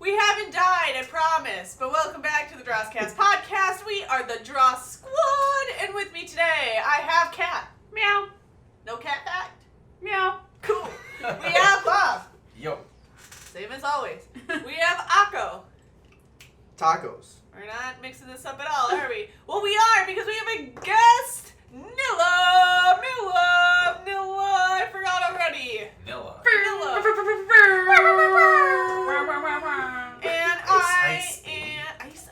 We haven't died, I promise. But welcome back to the DrossCast podcast. We are the Dross Squad, and with me today, I have Cat. Meow. No cat fact? Meow. Cool. We have Bob. Yo. Same as always. We have Akko. Tacos. We're not mixing this up at all, are we? Well, we are, because we have a guest. Nilla. I forgot already. Nilla. And Ice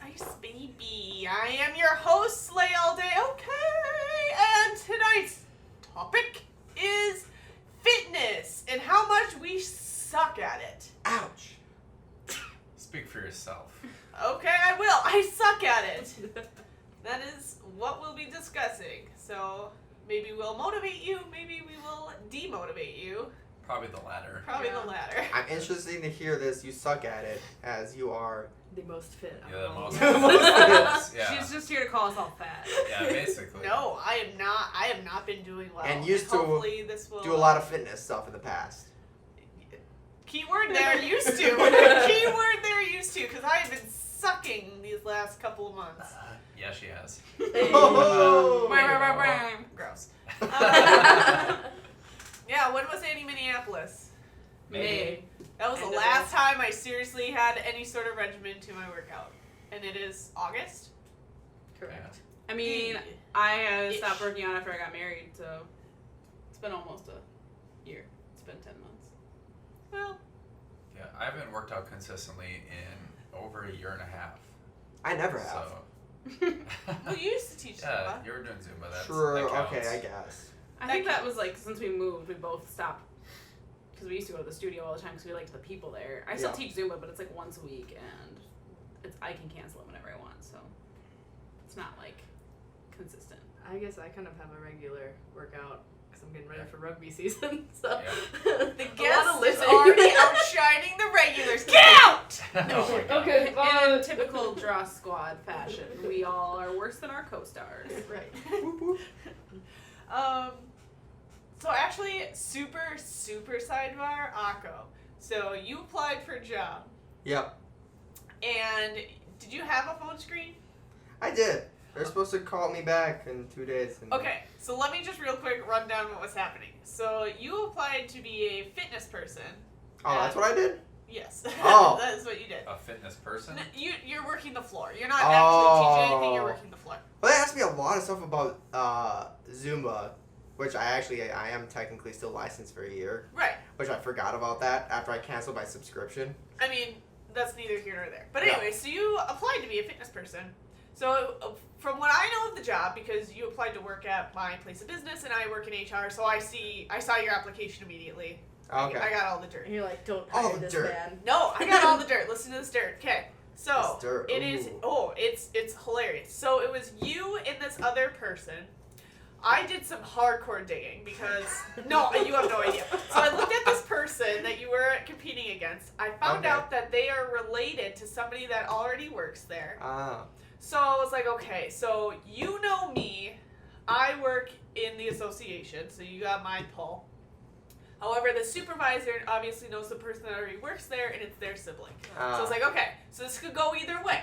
Ice Baby. I am your host, Slay All Day. Okay. And tonight's topic is fitness and how much we suck at it. Ouch. Speak for yourself. Okay, I will. I suck at it. That is what we'll be discussing. So maybe we'll motivate you, maybe we will demotivate you. Probably the latter. Probably the latter. I'm interested to hear this. You suck at it, as you are. The most fit. Yeah, the most. Yeah. She's just here to call us all fat. Yeah, basically. No, I am not. I have not been doing well. And used to hopefully this will do a lot of fitness stuff in the past. Keyword there, used to. Keyword there, used to, because I have been sucking these last couple of months. Yeah, she has. Oh. Gross. Yeah, when was Annie Minneapolis? May. That was End the of last May. time I seriously had any sort of regimen to my workout. And it is August? Correct. I mean, I stopped working out after I got married, so it's been almost a year. It's been 10 months. Well, Yeah, I haven't worked out consistently in over a year and a half. I never have. So. well, you used to teach Yeah, Zumba. you were doing Zumba. That's, True. that counts. Okay, I guess. I think that was like, since we moved, we both stopped. Because we used to go to the studio all the time because we liked the people there. I still teach Zumba, but it's like once a week, and I can cancel it whenever I want, so it's not like consistent. I guess I kind of have a regular workout because I'm getting ready for rugby season. So The guest is living. already outshining the regulars. Get out! Oh my God. Okay, In typical Dross Squad fashion, we all are worse than our co-stars. Right. So actually, super sidebar, Akko. So you applied for a job, Yep. and did you have a phone screen? I did. They're supposed to call me back in 2 days. And Okay, so let me just real quick run down what was happening. So you applied to be a fitness person. Oh, that's what I did? Yes. Oh. That is what you did. A fitness person? You're working the floor. You're not actually teaching anything, you're working the floor. Well, they asked me a lot of stuff about Zumba, which I am technically still licensed for a year. Right. Which I forgot about that after I canceled my subscription. I mean, that's neither here nor there. But Yeah. anyway, so you applied to be a fitness person. So from what I know of the job, because you applied to work at my place of business and I work in HR, so I saw your application immediately. Okay. I got all the dirt. and you're like, don't Oh, hire this dirt. man. No, I got all the dirt. Listen to this dirt. Okay. So This dirt, it is. ooh. Oh, it's hilarious. So it was you and this other person. I did some hardcore digging because no, you have no idea. So I looked at this person that you were competing against. I found Okay. out that they are related to somebody that already works there. Ah. So I was like, okay, so you know me. I work in the association, so you got my pull. However, the supervisor obviously knows the person that already works there, and it's their sibling. So I was like, okay, so this could go either way,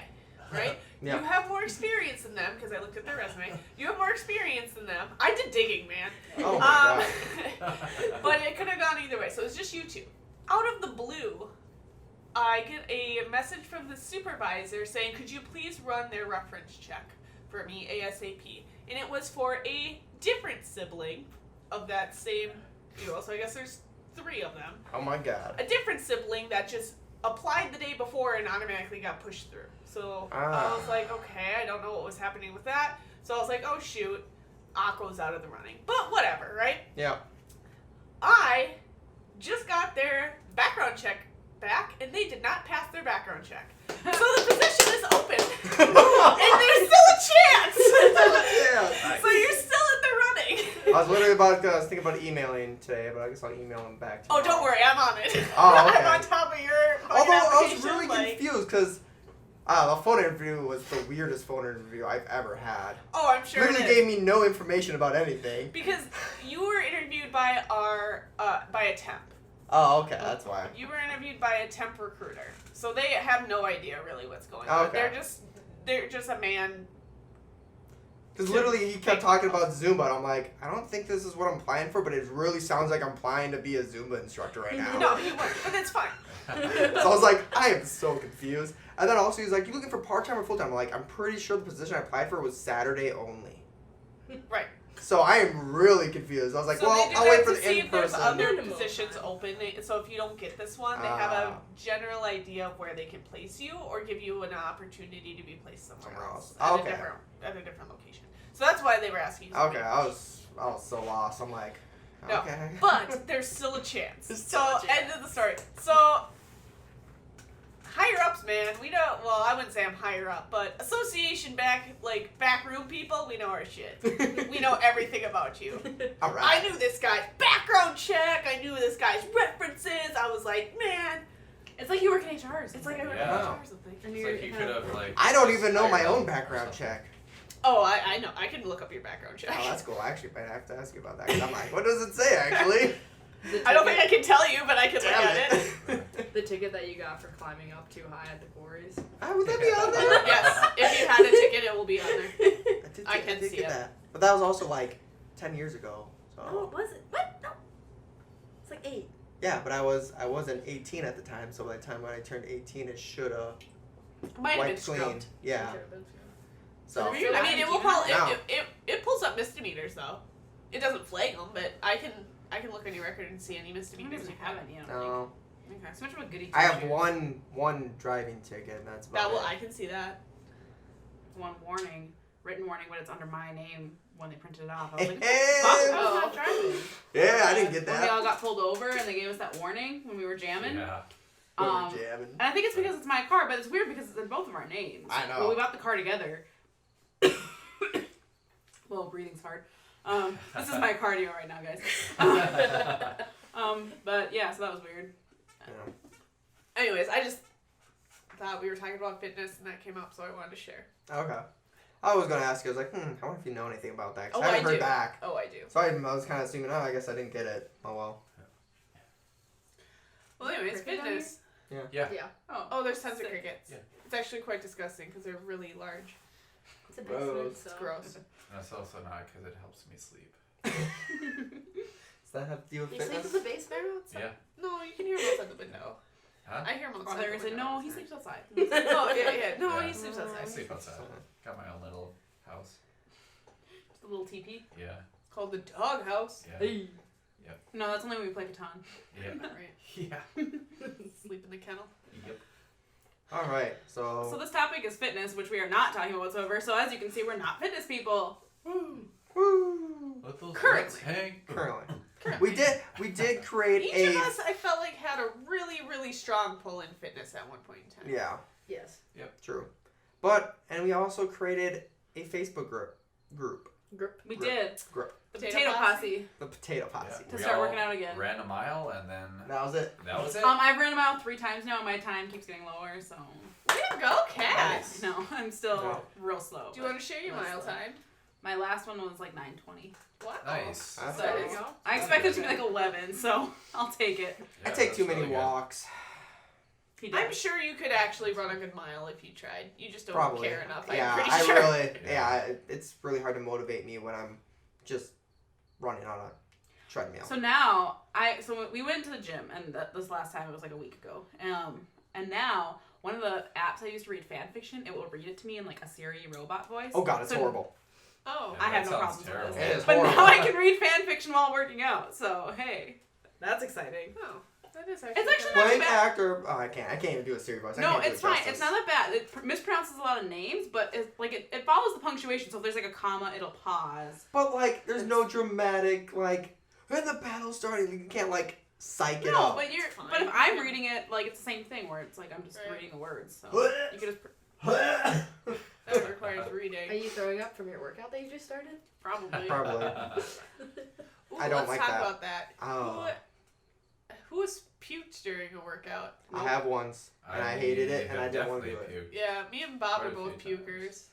right? Yeah. You have more experience than them, because I looked at their resume. You have more experience than them. I did digging, man. Oh my God. But it could have gone either way, so it's just you two. Out of the blue, I get a message from the supervisor saying, could you please run their reference check for me ASAP? And it was for a different sibling of that same duo, so I guess there's 3 of them. Oh my God. A different sibling that just applied the day before and automatically got pushed through. So I was like, okay, I don't know what was happening with that. So I was like, oh shoot, Akko's out of the running. But whatever, right? Yeah. I just got their background check back, and they did not pass their background check. So the position is open, and there's still a chance. Yeah. So you're still in the running. I was literally I was thinking about emailing today, but I guess I'll email him back Oh, tomorrow. don't worry, I'm on it. Oh, okay. I'm on top of your fucking Although I was application, really like- confused because the phone interview was the weirdest phone interview I've ever had. Oh, I'm sure Literally it is. gave me no information about anything. Because you were interviewed by our by a temp. Oh, okay, that's why. You were interviewed by a temp recruiter, so they have no idea really what's going on. Okay. They're just a man. Because literally he kept talking about Zumba, and I'm like, I don't think this is what I'm applying for, but it really sounds like I'm applying to be a Zumba instructor right now. No, you weren't, but it's fine. So I was like, I am so confused. And then also he's like, you looking for part-time or full-time? I'm like, I'm pretty sure the position I applied for was Saturday only. Right. So I am really confused. I was like, So well, they do I'll wait that for to the see if there's in-person. other positions open. So if you don't get this one, they have a general idea of where they can place you, or give you an opportunity to be placed somewhere else at Okay. a different location. So that's why they were asking you. Okay, I was so lost. I'm like, No, okay. but there's still a chance. There's still a chance. End of the story. So higher ups, man, we don't. Well, I wouldn't say I'm higher up, but association backroom people, we know our shit. We know everything about you. All right. I knew this guy's background check. I knew this guy's references. I was like, man, It's like you work in HR. it's like I work Yeah. in HR or something. And It's like you could have like. I don't even know my hired own them or background something. check. Oh, I know. I can look up your background check. Oh, that's cool. I actually might have to ask you about that. 'Cause I'm like, what does it say actually? I don't think I can tell you, but I can look at it. it. The ticket that you got for climbing up too high at the quarries. Would that be on there? Yes, if you had a ticket, it will be on there. I can did see get it. that. But that was also like 10 years ago. So. Oh, was it? What? No. It's like 8. Yeah, but I wasn't 18 at the time, so by the time when I turned 18, it should have Might have been wiped clean. scrubbed. Yeah. So So I mean, it will probably. probably No. it pulls up misdemeanors though. It doesn't flag them, but I can look on your record and see any I don't misdemeanors even you have have. any. I don't no, think. Okay. So much of a goody. I have two-shoes. one driving ticket, and that's That about will it. I can see that. One warning, written warning, but it's under my name when they printed it off. I was like, Hey, fuck, I was Oh. not driving. yeah, I didn't get When we all that. got pulled over and they gave us that warning when we were jamming. Yeah. We were Um, jamming. And I think it's because it's my car, but it's weird because it's in both of our names. I know. Well, we bought the car together. Well, breathing's hard. This is my cardio right now, guys. But yeah, so that was weird. Yeah. Anyways, I just thought we were talking about fitness and that came up, so I wanted to share. Okay. I was gonna ask you. I was like, I wonder if you know anything about that. 'Cause Oh, I haven't I heard do. back. Oh, I do. So I was kind of assuming, I guess I didn't get it. Oh well. Well, anyways, Cricket down fitness. Yeah. Yeah. Oh, there's tons of Sick. crickets. Yeah. It's actually quite disgusting because they're really large. It's a Gross. basement, so. It's gross. And it's also not because it helps me sleep. Does that have to do with You sleep fitness? in the basement? Yeah. No, you can hear him outside the window. Huh? I hear him outside Or they're the gonna say, window. no, all he the sleeps time. outside. Oh, yeah. No, Yeah. he sleeps I outside. sleep outside. Got my own little house. Just a little teepee. Yeah. It's called the dog house. Yeah. No, that's only when we play Catan. Yeah. Right. Yeah. Sleep in the kennel. Yep. All right. So. So this topic is fitness, which we are not talking about whatsoever. So as you can see, we're not fitness people. Woo. Let those Currently. legs hang. Currently. Currently. We did create Each a. of us, I felt like, had a really, really strong pull in fitness at one point in time. Yeah. Yes. True. But and we also created a Facebook group. Grip. We Group. did. Group. The Potato Posse. The Potato Posse. To We start all working out again. Ran a mile and then That was it. that was it. I've ran them out 3 times now, and my time keeps getting lower. So Way to go, Kat! Nice. no, I'm still No. real slow. Do you want to share your That's mile slow. time? My last one was like 9:20. Wow. Nice. That's So There you go. I expected it to be like 11, so I'll take it. I Yeah, take that's too many really good. walks. He did. I'm sure you could actually run a good mile if you tried. You just don't Probably. care enough. Yeah, I'm pretty I sure. really. Yeah. Yeah, it's really hard to motivate me when I'm just running on a treadmill. So now so we went to the gym, and this last time it was like a week ago. And now one of the apps I use to read fan fiction, it will read it to me in like a Siri robot voice. Oh God, it's So horrible. Oh. I Yeah, have that no sounds problems terrible. with It this. is But horrible. now I can read fan fiction while working out. So hey, that's exciting. Oh, that is actually. It's actually good. not Blank bad. actor. Oh, I can't even do a Siri voice. I No, can't do it's it fine. justice. It's not that bad. It mispronounces a lot of names, but it follows the punctuation. So if there's like a comma, it'll pause. But like, there's no dramatic like. When the battle started, you can't like psych it No, up. but fine. but if I'm reading it, like it's the same thing where it's like I'm just Right. reading a word. So What? you could just That requires Are reading. you throwing up from your workout that you just started? Probably. Probably. Ooh, I don't let's like talk that. about that. Oh. Who has puked during a workout? I have once, and I hated it, and I didn't want to do it. Definitely puked. Yeah, me and Bob Quite are a both few pukers.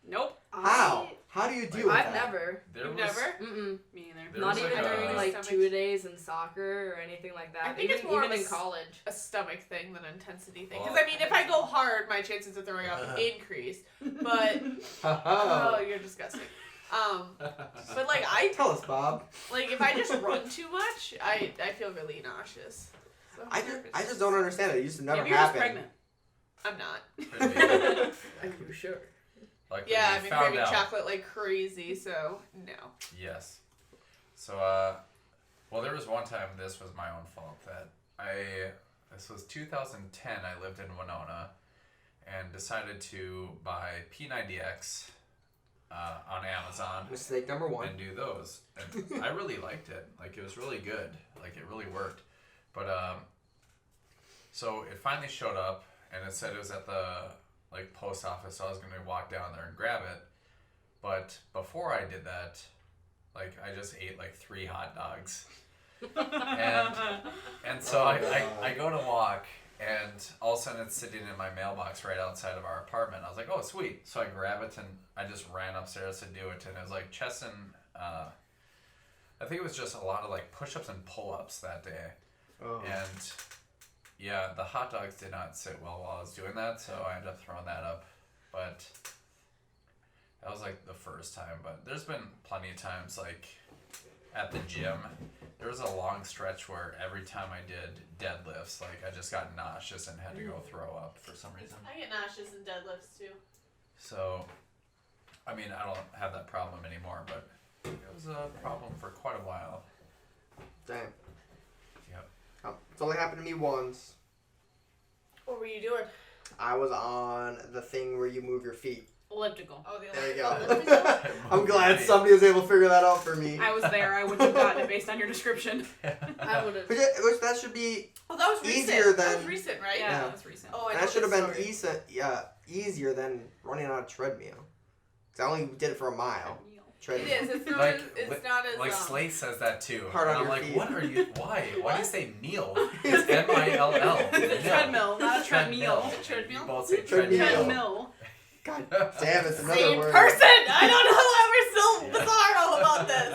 Nope. How? How do you deal with I've that? never. There You've was, never? Mm-mm. Me either. There Not was even like during a- like Stomach. 2-a-days in soccer or anything like that. I think even, it's more even of a in college. a stomach thing than an intensity thing. Well, Because I mean, if I go hard, my chances of throwing up increase. But oh, you're disgusting. But like Tell us, Bob. like if I just run too much, I feel really nauseous. So I just don't understand it. It used to never Maybe you're just happen. pregnant. I'm not. Could be. Are you sure? Like Yeah, we I've been found craving out. chocolate like crazy, so no. Yes. So, well, there was one time, this was my own fault, that this was 2010, I lived in Winona, and decided to buy P90X on Amazon Mistake number one. and do those. And I really liked it. Like, it was really good. Like, it really worked. But, so it finally showed up, and it said it was at the, like, post office, so I was going to walk down there and grab it. But before I did that, like, I just ate, like, 3 hot dogs. And so I go to walk, and all of a sudden it's sitting in my mailbox right outside of our apartment. I was like, oh, sweet. So I grab it, and I just ran upstairs to do it, and it was like chest and, I think it was just a lot of, like, push-ups and pull-ups that day. Oh. And, yeah, the hot dogs did not sit well while I was doing that, so I ended up throwing that up. But that was, like, the first time. But there's been plenty of times, like, at the gym, there was a long stretch where every time I did deadlifts, like, I just got nauseous and had to go throw up for some reason. I get nauseous in deadlifts too. So, I mean, I don't have that problem anymore, but it was a problem for quite a while. Damn. Yep. Oh, it's only happened to me once. What were you doing? I was on the thing where you move your feet. Elliptical. Oh, the There you elliptical. go. I'm glad somebody was able to figure that out for me. I was there. I would have gotten it based on your description. I would have. Which that should be, Oh, that was recent. Easier That was than- recent, right? Yeah, Yeah. that was recent. Oh, I know that should have this been story. easier than running on a treadmill. 'Cause I only did it for a mile. It Treadmill. is. It's not. Like, It's not as. Like Slate says that too. Hard on and I'm your like, feet. what are you? Why? Why do you say kneel? It's M-I-L-L. It's a treadmill, not a treadmill. Treadmill? You both say Treadmill. treadmill. Treadmill. God damn, it's another Same word. person. I don't know how we're so bizarro about this.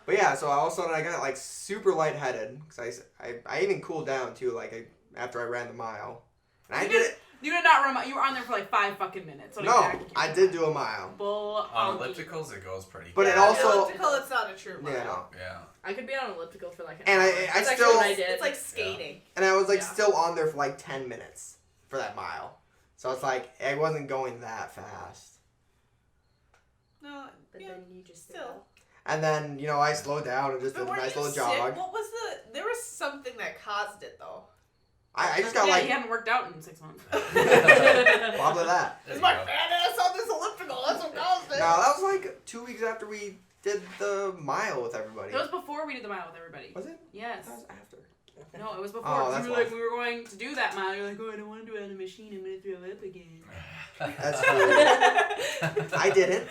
But yeah, so all of a sudden I got like super lightheaded because I even cooled down too, like after I ran the mile. And I You did it. You did not run. You were on there for like 5 fucking minutes. So No, I did do a mile. Bull. On honky. ellipticals, it goes pretty. But it Yeah, also- elliptical. It's not a true mile. Yeah, no. Yeah. I could be on an elliptical for like an And hour. I That's actually still- what I did. It's like skating. And I was like Yeah. still on there for like 10 minutes for that mile. So it's like I wasn't going that fast. No. But yeah. then you just Still. And then, I slowed down and just did But a were nice you little sick? jog. What was the? There was something that caused it though. I just got Yeah, like you haven't worked out in 6 months. probably that. There It's you my go. fat ass on this elliptical. That's what caused No, it. that was like 2 weeks after we did the mile with everybody. It was before we did the mile with everybody. Was it? Yes. That was after. No, it was before. Oh, 'cause that's we were like, why. we were going to do that mile. You're like, oh, I don't want to do it on a machine. I'm gonna throw up again. That's true. I didn't.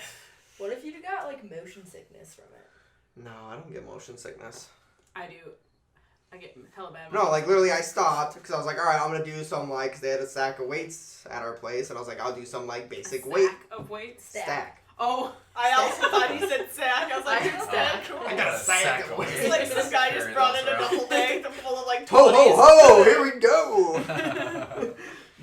What if you'd got like motion sickness from it? No, I don't get motion sickness. I do. I get hella bad. No, like literally I stopped because I was like, all right, I'm going to do some like, because they had a stack of weights at our place. And I was like, I'll do some like basic weight Stack of weights. stack. Oh, I also thought he said sack. I was like, I- sack. I got a sack of weights. It's like some guy just brought in a duffel bag full of like 20s. Ho, ho, ho, here we go.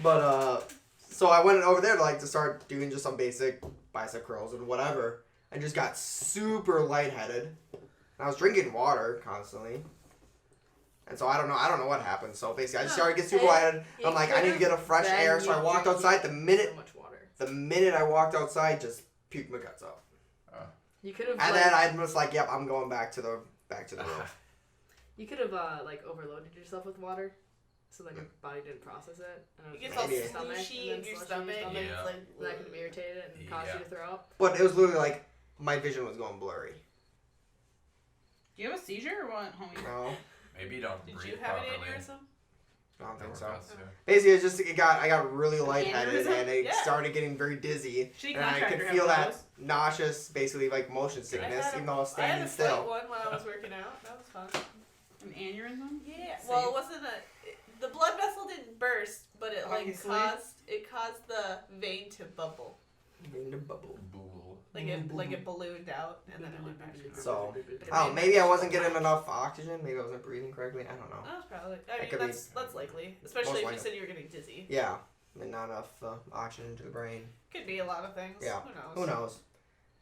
But, so I went over there to start doing just some basic bicep curls and whatever. And just got super lightheaded. And I was drinking water constantly. And so I don't know what happened. So basically I just started to get super lightheaded. I'm like, I need to get a fresh air. So I walked outside. The minute So much water. I walked outside, just puked my guts out. You could have. And then I was like, yep, I'm going back to the room. You could have like overloaded yourself with water, so then your body didn't process it. And It it gets was all Maybe. slushy in your stomach. Yeah. And it's like, And that could have irritated it and caused you to throw up. But it was literally like my vision was going blurry. do you have a seizure or what, homie? No, Maybe you don't Did breathe you have an properly. aneurysm? I don't think Never so. caused to. Basically, it's just I got really lightheaded aneurysm? and it Yeah. started getting very dizzy, Shitty and I contractor could have feel one of that those. nauseous, basically like motion sickness, I had even though I was I had standing a slight still. one when I was working out. That was fun. An aneurysm? Yeah. Same. Well, it wasn't the blood vessel didn't burst, but it like Obviously. caused. it caused the vein to bubble. In the bubble. Bool. Like it ballooned out and then it went back. So, oh, maybe I wasn't getting enough oxygen. Maybe I wasn't breathing correctly. I don't know. That's probably. I mean, could be- that's likely, especially if Most you said you were getting dizzy. Yeah, and not enough oxygen to the brain. Could be a lot of things. Yeah. Who knows? Who knows?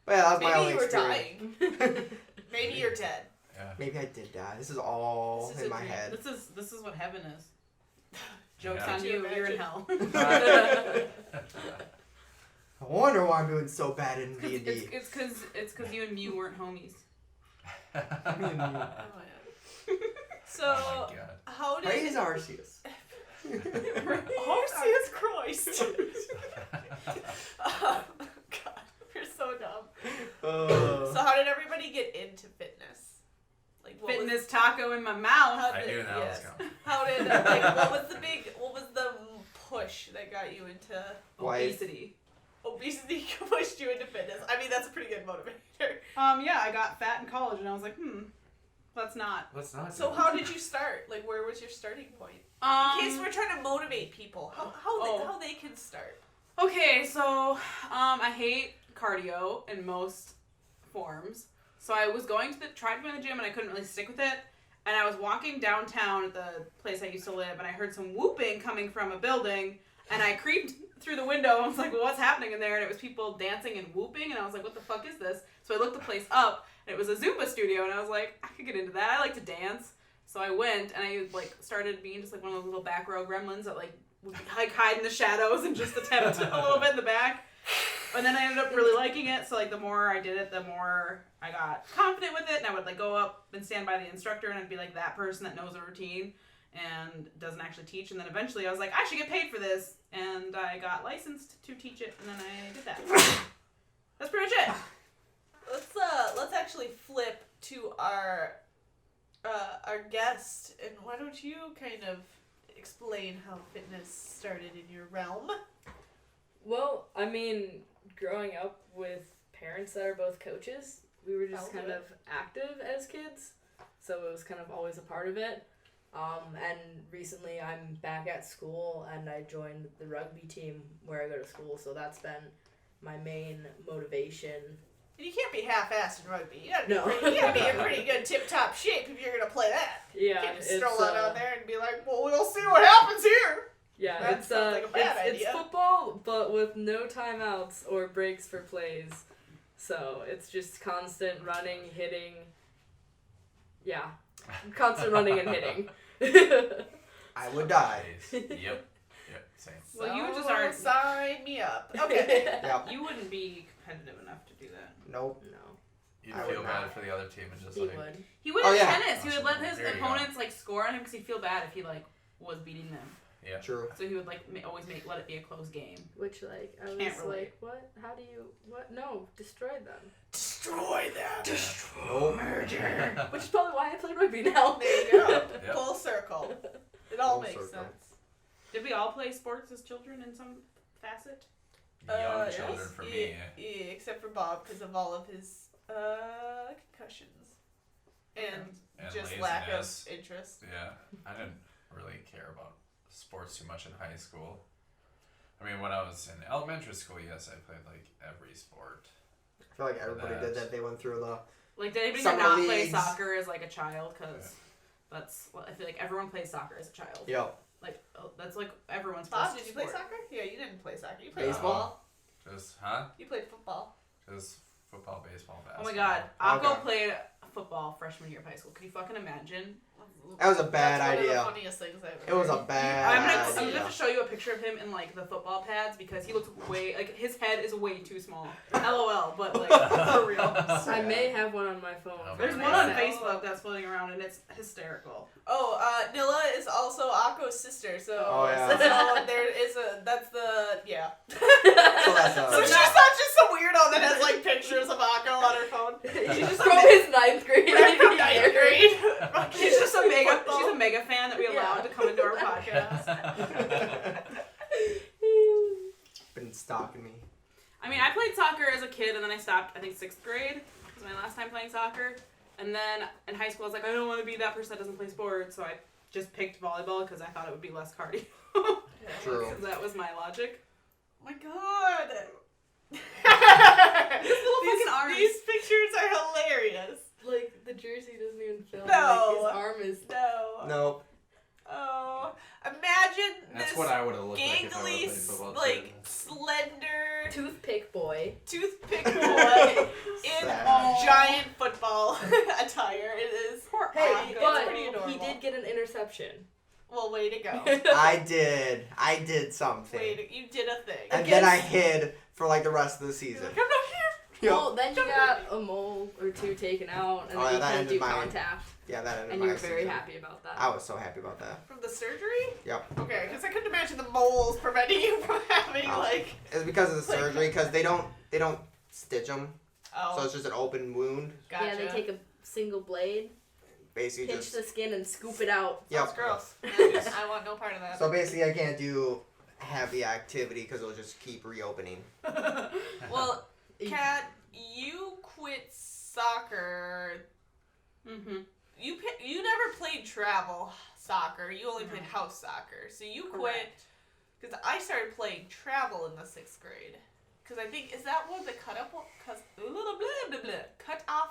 But yeah, that was my Maybe only you were experience. dying. Maybe you're dead. Yeah. Maybe I did die. This is all This is in a my dream. head. This is what heaven is. Joke's Yeah. on Could you you. You're in imagine? hell. I wonder why I'm doing so bad in It's D&D. it's cause you and Mew weren't homies. Oh, yeah. So, Oh my god. how did Praise Arceus. Arceus Christ? Oh, God, you're so dumb. So how did everybody get into fitness? Like what was, Fitness taco in my mouth. how I did, knew that was yes. coming. How did what was the push that got you into Why? Obesity. obesity? Pushed you into fitness. I mean, that's a pretty good motivator. Yeah, I got fat in college and I was like, let's not. Let's not. So how did you start? Like, where was your starting point? In case we're trying to motivate people, how they can start. Okay, so I hate cardio in most forms. So I was tried to go to the gym and I couldn't really stick with it. And I was walking downtown at the place I used to live and I heard some whooping coming from a building and I creeped through the window and I was like, well, what's happening in there? And it was people dancing and whooping and I was like, what the fuck is this? So I looked the place up and it was a Zumba studio and I was like, I could get into that. I like to dance. So I went and I started being just one of those little back row gremlins that would hide in the shadows and just attempt a little bit in the back. And then I ended up really liking it. So the more I did it, the more I got confident with it. And I would go up and stand by the instructor and I'd be like that person that knows a routine and doesn't actually teach. And then eventually I was like, I should get paid for this. And I got licensed to teach it. And then I did that. That's pretty much it. Let's actually flip to our guest, and why don't you kind of explain how fitness started in your realm? Well, I mean, growing up with parents that are both coaches, we were just I'll do kind it. of active as kids, so it was kind of always a part of it. And recently I'm back at school and I joined the rugby team where I go to school, so that's been my main motivation. You can't be half-assed in rugby. You gotta be, No. you gotta be in pretty good tip-top shape if you're gonna play that. Yeah, You can't just it's, stroll out there and be like, well, we'll see what happens here. Yeah, That it's sounds like a bad it's idea. football, but with no timeouts or breaks for plays. So it's just constant running, hitting. Yeah, constant running and hitting. I would die. Yep. Same. Well, you just So, aren't- sign me up. Okay. Yep. You wouldn't be competitive enough to do that. Nope. No, You'd I feel would bad not. for the other team and just he like. would. He would Oh, in yeah. tennis. He would let his There you go. opponents score on him because he'd feel bad if he was beating them. Yeah. True. So he would always let it be a close game. Which I was Can't relate. what? How do you what? No, destroy them. Destroy them. Nope. Murder. Which is probably why I play rugby now. There you go. Yep. Full circle. It all Full makes circle. sense. Did we all play sports as children in some facet? Young Yes. children for me. Yeah, except for Bob because of all of his concussions and And just lack of laziness. interest. Yeah, I didn't really care about sports too much in high school. I mean, when I was in elementary school, yes, I played every sport. I feel like everybody did that. They went through the. Did anybody Summer not play leagues. soccer as a child? Because I feel like everyone plays soccer as a child. Yep. That's everyone's Bob, first did you play sport. soccer? Yeah, you didn't play soccer. You played Baseball? football. Just, You played football. Just football, baseball, Oh basketball. my god, Akko Okay. played football freshman year of high school. Could you fucking imagine? That was a bad That's idea. One of the funniest things I've ever It was a heard. bad I'm gonna idea. have to show you a picture of him in the football pads because he looks his head is way too small. LOL, but for real. I may have one on my phone. Oh, There's my one on God. Facebook that's floating around and it's hysterical. Oh, Nilla is also Akko's sister, so Oh, yeah. so there is that's the yeah. So that's So she's not just a weirdo that has pictures of Akko on her phone. She's just from his ninth grade. Right from ninth grade. She's just a mega Football. she's a mega fan that we allowed Yeah. to come into our podcast. Been stalking me. I mean, I played soccer as a kid and then I stopped, I think 6th grade was my last time playing soccer. And then in high school I was like, I don't want to be that person that doesn't play sports, so I just picked volleyball because I thought it would be less cardio. Okay. True. Because that was my logic. Oh my god. These little fucking arms. These pictures are hilarious. Like, the jersey doesn't even film. No. Like, his arm is... No. Nope. Oh. Imagine That's this what I would have looked like if I gangly, would've played football like, too. slender Toothpick boy. toothpick boy in Sad. giant football attire. It is. Hey, it's but pretty adorable. he did get an interception. Well, way to go. I did something. You did a thing. And then I hid for like the rest of the You're season. like, I'm not here. Yep. Well, then you got a mole or two taken out, and Oh, then yeah, you that couldn't do ended my- contact, Yeah, that ended and my you were very season. happy about that. I was so happy about that. From the surgery? Yep. Okay, because I couldn't imagine the moles preventing you from having, Oh. like... It's because of the Like- surgery, because they don't stitch them, Oh, so it's just an open wound. gotcha. Yeah, they take a single blade, Basically, pinch just the skin, and scoop it out. That's yep. gross. I want no part of that. So basically, I can't do heavy activity because it'll just keep reopening. Well, Kat, you quit soccer. Mm-hmm. You never played travel soccer. You only played house soccer. So you quit because I started playing travel in the 6th grade. Because I think, is that what the cut off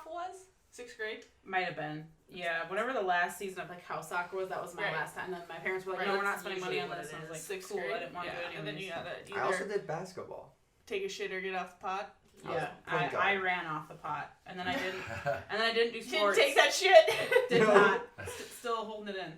was? 6th grade? Might have been. Yeah, whatever the last season of like house soccer was, that was my Right. last time. And then my parents were like, Right, no, we're that's not spending money on usually this. what And I it was is. like, 6th cool, grade. I didn't want to do it And then anyways. you gotta I also either did basketball. take a shit or get off the pot. Yeah, point guard. I ran off the pot, and then I didn't, and then I didn't do Didn't sports. take that shit. Did No. not. Still holding it in.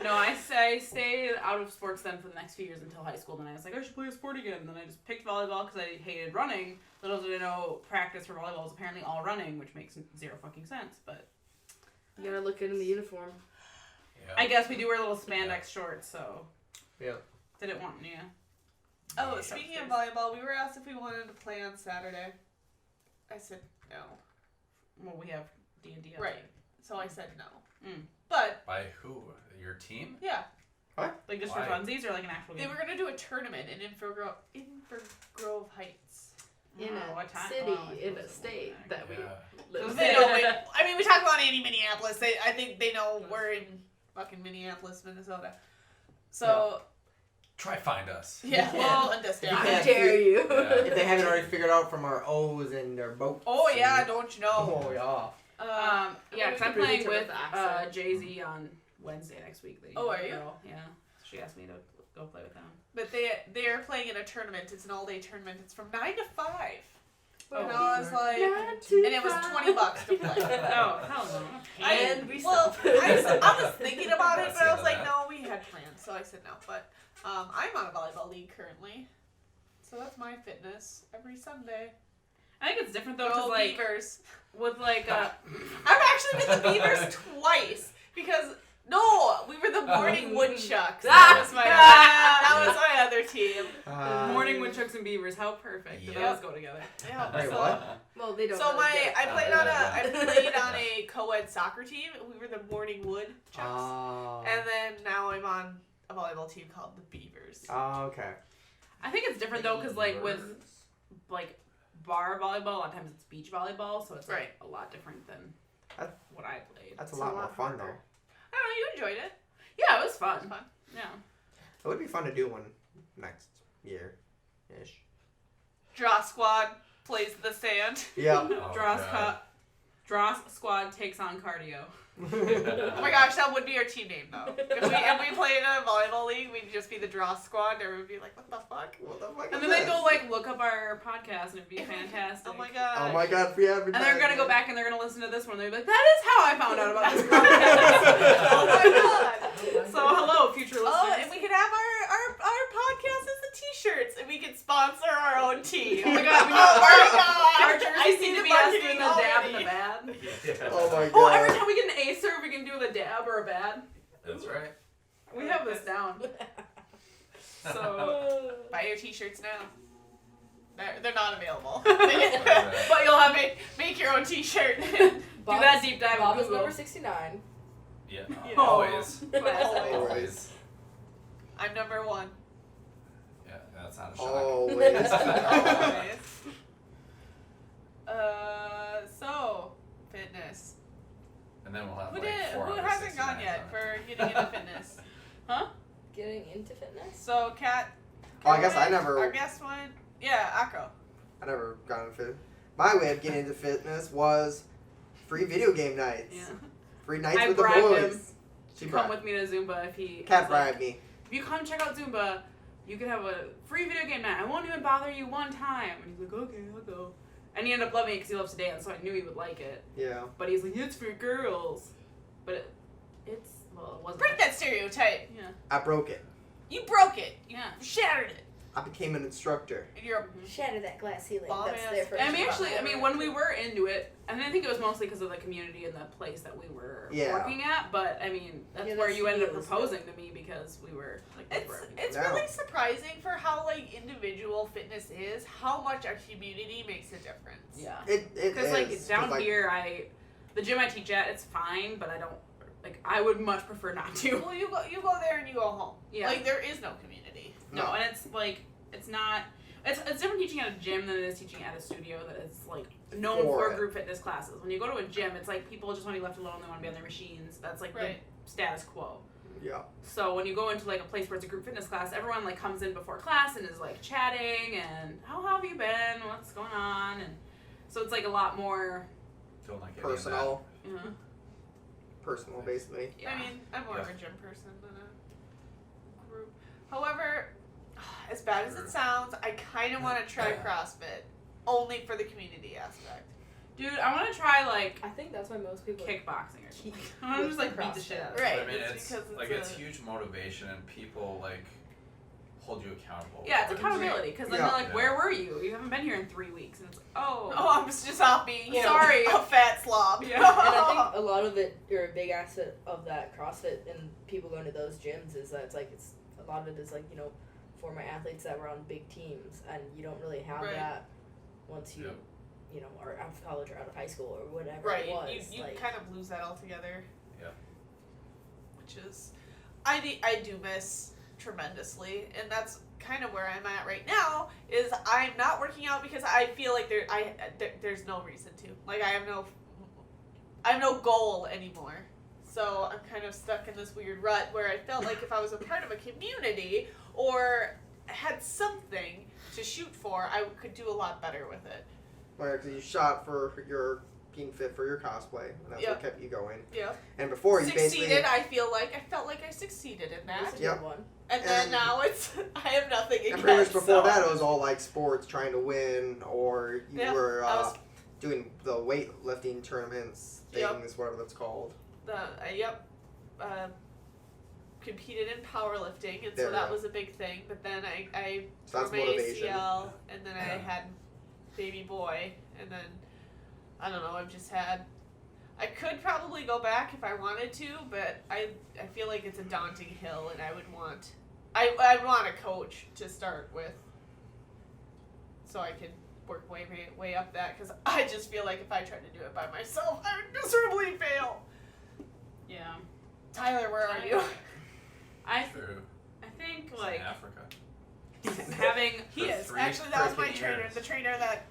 No, I stayed out of sports then for the next few years until high school. Then I was like, I should play a sport again. And then I just picked volleyball because I hated running. Little did I know, practice for volleyball is apparently all running, which makes zero fucking sense. But You gotta look good in the uniform. Yeah. I guess we do wear little spandex shorts, so Yeah. didn't want yeah. Oh, speaking of volleyball, we were asked if we wanted to play on Saturday. I said no. Well, we have D&D. Right. So I said no. Mm. But By who? Your team? yeah, Like just Why? for funsies or like an actual they game? were gonna do a tournament in Invergrove Heights. In Oh, a what time? city, Oh, I in suppose a it state won't that we Yeah. live They in. know. I mean, we talk about Minneapolis. I think they know we're in fucking Minneapolis, Minnesota. So Try find us. yeah, well, understand. You How can't dare you? Yeah. If they haven't already figured out from our O's and their boats. Oh yeah, and- don't you know? Oh yeah. Yeah, because I'm Really playing turn with up the accent. Jay-Z on Wednesday next week. The Oh, are young you? girl. Yeah. She asked me to go play with them. But they're playing in a tournament. It's an all-day tournament. It's from 9 to 5. Oh, and I was like, Not too and it was far. $20 to play. Oh, hell no. And we well, stopped. I was thinking about it, That's but I the was end like, of no, we had plans, so I said no. But I'm on a volleyball league currently, so that's my fitness every Sunday. I think it's different though, Go because like Beavers! with like I've actually been the Beavers twice because no, we were the Morning Woodchucks. That was my other team. morning woodchucks and beavers. How perfect. Did Yeah. those go together? Yeah. Wait, so, what? Well, they don't. So really get it. I played on a co-ed soccer team. We were the Morning Woodchucks. Oh. And then now I'm on a volleyball team called the Beavers. Oh, okay. I think it's different though, because like with like bar volleyball, a lot of times it's beach volleyball, so it's like Right. a lot different than That- what I played. That's a It's lot a more lot fun harder. though. I don't know, you enjoyed it. Yeah, it was It fun. was fun. Yeah. It would be fun to do one next year, ish. Draw Squad plays the sand. Yeah. Dross Squad takes on cardio. Oh my gosh, that would be our team name though. If we played a volleyball league, we'd just be the Draw Squad. Everyone would be like, what the fuck? What the fuck And is then they this? go like look up our podcast and it'd be fantastic. Oh my god. Oh my god, free advertising. And they're gonna go back and they're gonna listen to this one. They'll be like, "That is how I found out about this podcast." Oh my god. So hello, future listeners. Oh, and we could have our podcast as the t-shirts, and we could sponsor our own team. Oh my god, we Oh my god. Our I jerseys see need to the be us marketing doing the dab and the already. bad. Oh my god. Oh, every time we get an A serve, we can do the dab or a bad. That's right. We have this down. So, Buy your t-shirts now. They're not available. that? But you'll have make your own t-shirt. do that deep dive Bob on is Google. number 69. Yeah. Oh. Always. Always. Always. I'm number 1. Yeah, that's not a shock. Always. Always. So fitness. And then we'll have Who like 4 hasn't gone yet for getting into fitness? Huh? getting into fitness? So, Kat. Oh, I guess I Our never guest went. Yeah, Akko. got into fit. My way of getting into fitness was free video game nights. Yeah. Free nights I with the bribed boys. him She Come bribed. with me to Zumba if he. Cat was like, bribed me. If you come check out Zumba, you can have a free video game night. I won't even bother you one time. And he's like, okay, I'll go. And he ended up loving it because he loves to dance, so I knew he would like it. Yeah. But he's like, it's for girls. But it wasn't. Break that stereotype. Yeah. I broke it. You broke it. Yeah. You shattered it. I became an instructor. And you're Shatter that glass ceiling. Bomb That's ass- there for I mean, when we were into it, and I think it was mostly because of the community and the place that we were Yeah. working at. But I mean, that's Yeah, where that's you ended up the deal, proposing to me because we were like, It's Yeah. really surprising for how like individual fitness is, how much our community makes a difference. yeah. It Because like is, down 'cause, here, the gym I teach at, it's fine, but I don't like. I would much prefer not to. Well, you go there and you go home. Yeah. Like there is no community. No, and it's like it's not. It's different teaching at a gym than it is teaching at a studio that is like known For for it. group fitness classes. When you go to a gym, it's like people just want to be left alone. They want to be on their machines. That's like Right. the status quo. Yeah. So when you go into like a place where it's a group fitness class, everyone like comes in before class and is like chatting and how have you been? What's going on? And so it's like a lot more. Don't like any of that. Personal. You know, Personal, basically. yeah. I mean, I'm more of a Yeah. gym person than a group. However, as bad as it Sure. sounds, I kind of want to try CrossFit, only for the community aspect. Dude, I want to try like I think that's why most people. kickboxing or something. I want to just like beat the shit out of it. Right. I mean, it's it's because it's like a- it's huge motivation and people like hold you accountable. Yeah, it's for it. accountability because then Yeah. they're like, Yeah. "Where were you? You haven't been here in 3 weeks." And it's Oh, I'm just off being Sorry. a fat slob. Yeah. And I think a lot of it, or a big aspect of that CrossFit and people going to those gyms is that it's a lot of it is like, you know, former athletes that were on big teams, and you don't really have Right. that once you, Yep. you know, are out of college or out of high school or whatever Right, it was. you like, kind of lose that altogether. Yeah. Which is, I do miss tremendously, and that's kind of where I'm at right now. Is I'm not working out because I feel like there's no reason to. Like I have no goal anymore. So I'm kind of stuck in this weird rut where I felt like if I was a part of a community or had something to shoot for, I could do a lot better with it. Because you shot for your being fit for your cosplay, and that's Yeah. what kept you going. Yeah. And before you Succeeded. basically, I felt like I succeeded in it was that. a Yep. good one. And then And- now it's I have nothing against. and pretty much before so. that, it was all like sports, trying to win, or you Yeah, were I was- doing the weightlifting tournaments Yep. things, whatever that's called. Competed in powerlifting, and There so we that go. was a big thing. But then I So that's tore my motivation. ACL, and then I had baby boy, and then I don't know. I've just had. I could probably go back if I wanted to, but I feel like it's a daunting hill, and I would want a coach to start with, so I could work way up that, because I just feel like if I tried to do it by myself, I would miserably fail. Yeah. Tyler, where are you? I True. think It's like in Africa. having He For is. 3 Actually, that was my freaking trainer. years. The trainer that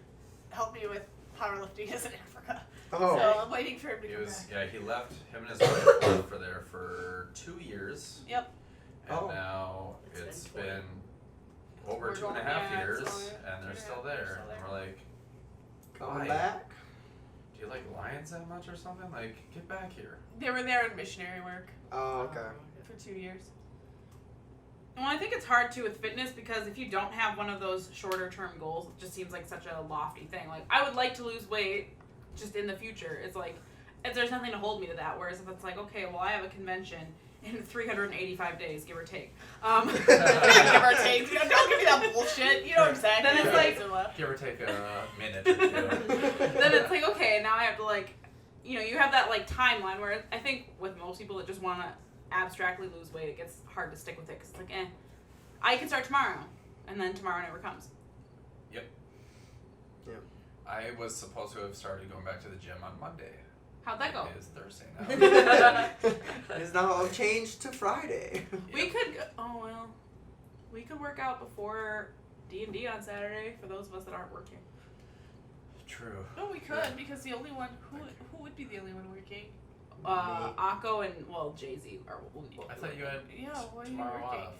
helped me with powerlifting is in Africa. Oh, So I'm waiting for him to He come was back. he left. Him and his wife left for there for 2 years. Yep. And Oh. now It's it's been been over We're 2.5 going- yeah, years, it's only and 2.5 they're still they're there. still there. And we're like, coming why? back. Do you like lions that much or something? Like, get back here. They were there in missionary work Oh, okay. for 2 years. Well, I think it's hard too with fitness because if you don't have one of those shorter term goals, it just seems like such a lofty thing. Like, I would like to lose weight just in the future. It's like, there's nothing to hold me to that. Whereas if it's like, okay, well, I have a convention in 385 days, give or take. Give or take. Don't give me that bullshit. You know exactly. Then it's what like- days are left. Give or take a minute or two. Then it's like, okay, now I have to like, you know, you have that like timeline where I think with most people that just want to abstractly lose weight, it gets hard to stick with it because it's like, I can start tomorrow, and then tomorrow never comes. I was supposed to have started going back to the gym on Monday. How'd that go? It is Thursday now. It's now changed to Friday. We could we could work out before D&D on Saturday for those of us that aren't working. True. No, we could because the only one who would be the only one working. Akko and Jay-Z are. I thought you had Yeah, what are you tomorrow working? off.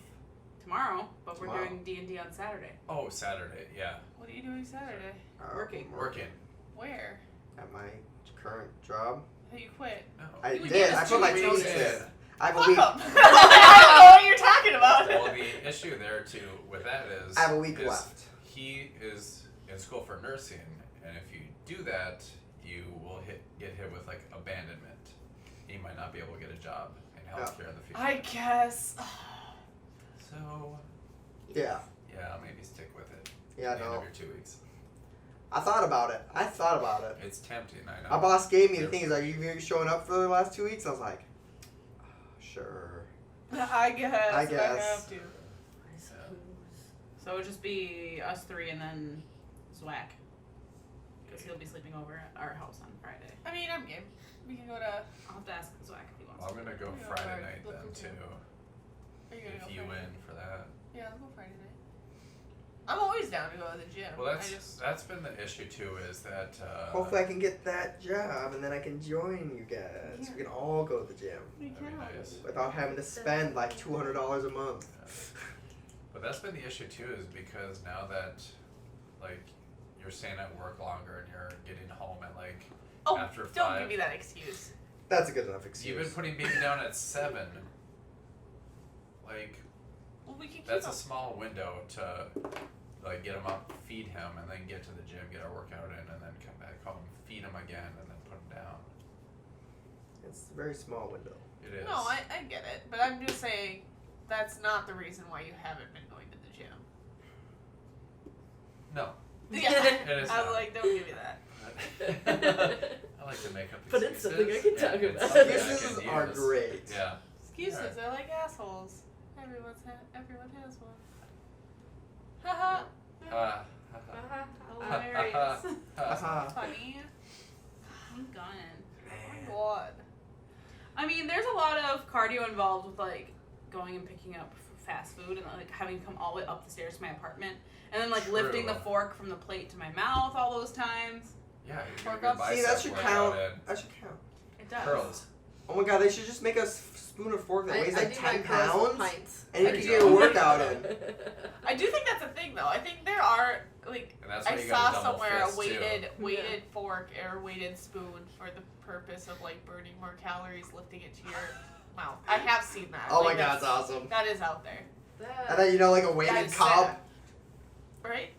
Tomorrow, but we're Tomorrow. doing D&D on Saturday. Oh, Saturday, yeah. What are you doing Saturday? Working. Working. Where? At my current job. Have you quit? No. I You did. gave us I 2 put my weeks 2 weeks notice. in. I have a Fuck week. 'em. I don't know what you're talking about. Well, the issue there too with that is I have a week is left. He is in school for nursing, and if you do that, you will get hit with like abandonment. He might not be able to get a job in healthcare in the future. I guess. So Yeah. yeah, maybe stick with it. Yeah, At the end no. of your 2 weeks. I thought about it. It's tempting, I know. My boss gave me the thing. He's like, "You showing up for the last 2 weeks?" I was like, "Sure." I guess. I guess. have to. I suppose. So it would just be us 3 and then Zwack. Because he'll be sleeping over at our house on Friday. I mean, I'm game. We can go to. I'll have to ask Zwack if he wants I'm gonna go Yeah, Friday alright, night look then into too. Are you gonna If go you Friday? win for that. Yeah, I'll go Friday night. I'm always down to go to the gym. Well, I just. that's been the issue too. Is that Hopefully, I can get that job, and then I can join you guys. We can all go to the gym We that'd be nice. without having to spend like $200 a month. But that's been the issue too, is because now that like you're staying at work longer and you're getting home at like Oh, after don't 5. give me that excuse. That's a good enough excuse. You've been putting baby down at 7. Like Well, we can keep that's a up. small window to like get him up, feed him, and then get to the gym, get our workout in, and then come back home, feed him again, and then put him down. It's a very small window. It is. No, I get it, but I'm just saying that's not the reason why you haven't been going to the gym. No. Yeah, It is I was not. like, don't give me that. I like to make up But it's excuses. something I can talk and it's about. something I Excuses can are use. great. Yeah. Excuses Alright. are like assholes. Everyone has one. Haha. Hilarious. Haha. Funny. I'm gone. Oh my god. I mean, there's a lot of cardio involved with like going and picking up fast food and like having to come all the way up the stairs to my apartment and then like True. lifting the fork from the plate to my mouth all those times. Yeah. You Work get a up. good See, that bicep should workout count. in. That should count. It does. Curls. Oh my god, they should just make a spoon or fork that weighs like do my 10 curls with pounds, pints. and you There can you do your go. workout in. I do think that's a thing though. I think there are like And that's why I you saw got a double somewhere a fist, too. weighted fork or weighted spoon for the purpose of like burning more calories, lifting it to your mouth. I have seen that. Oh my Like, god, that's awesome. that is out there, And then, you know, like a weighted That's cup. right?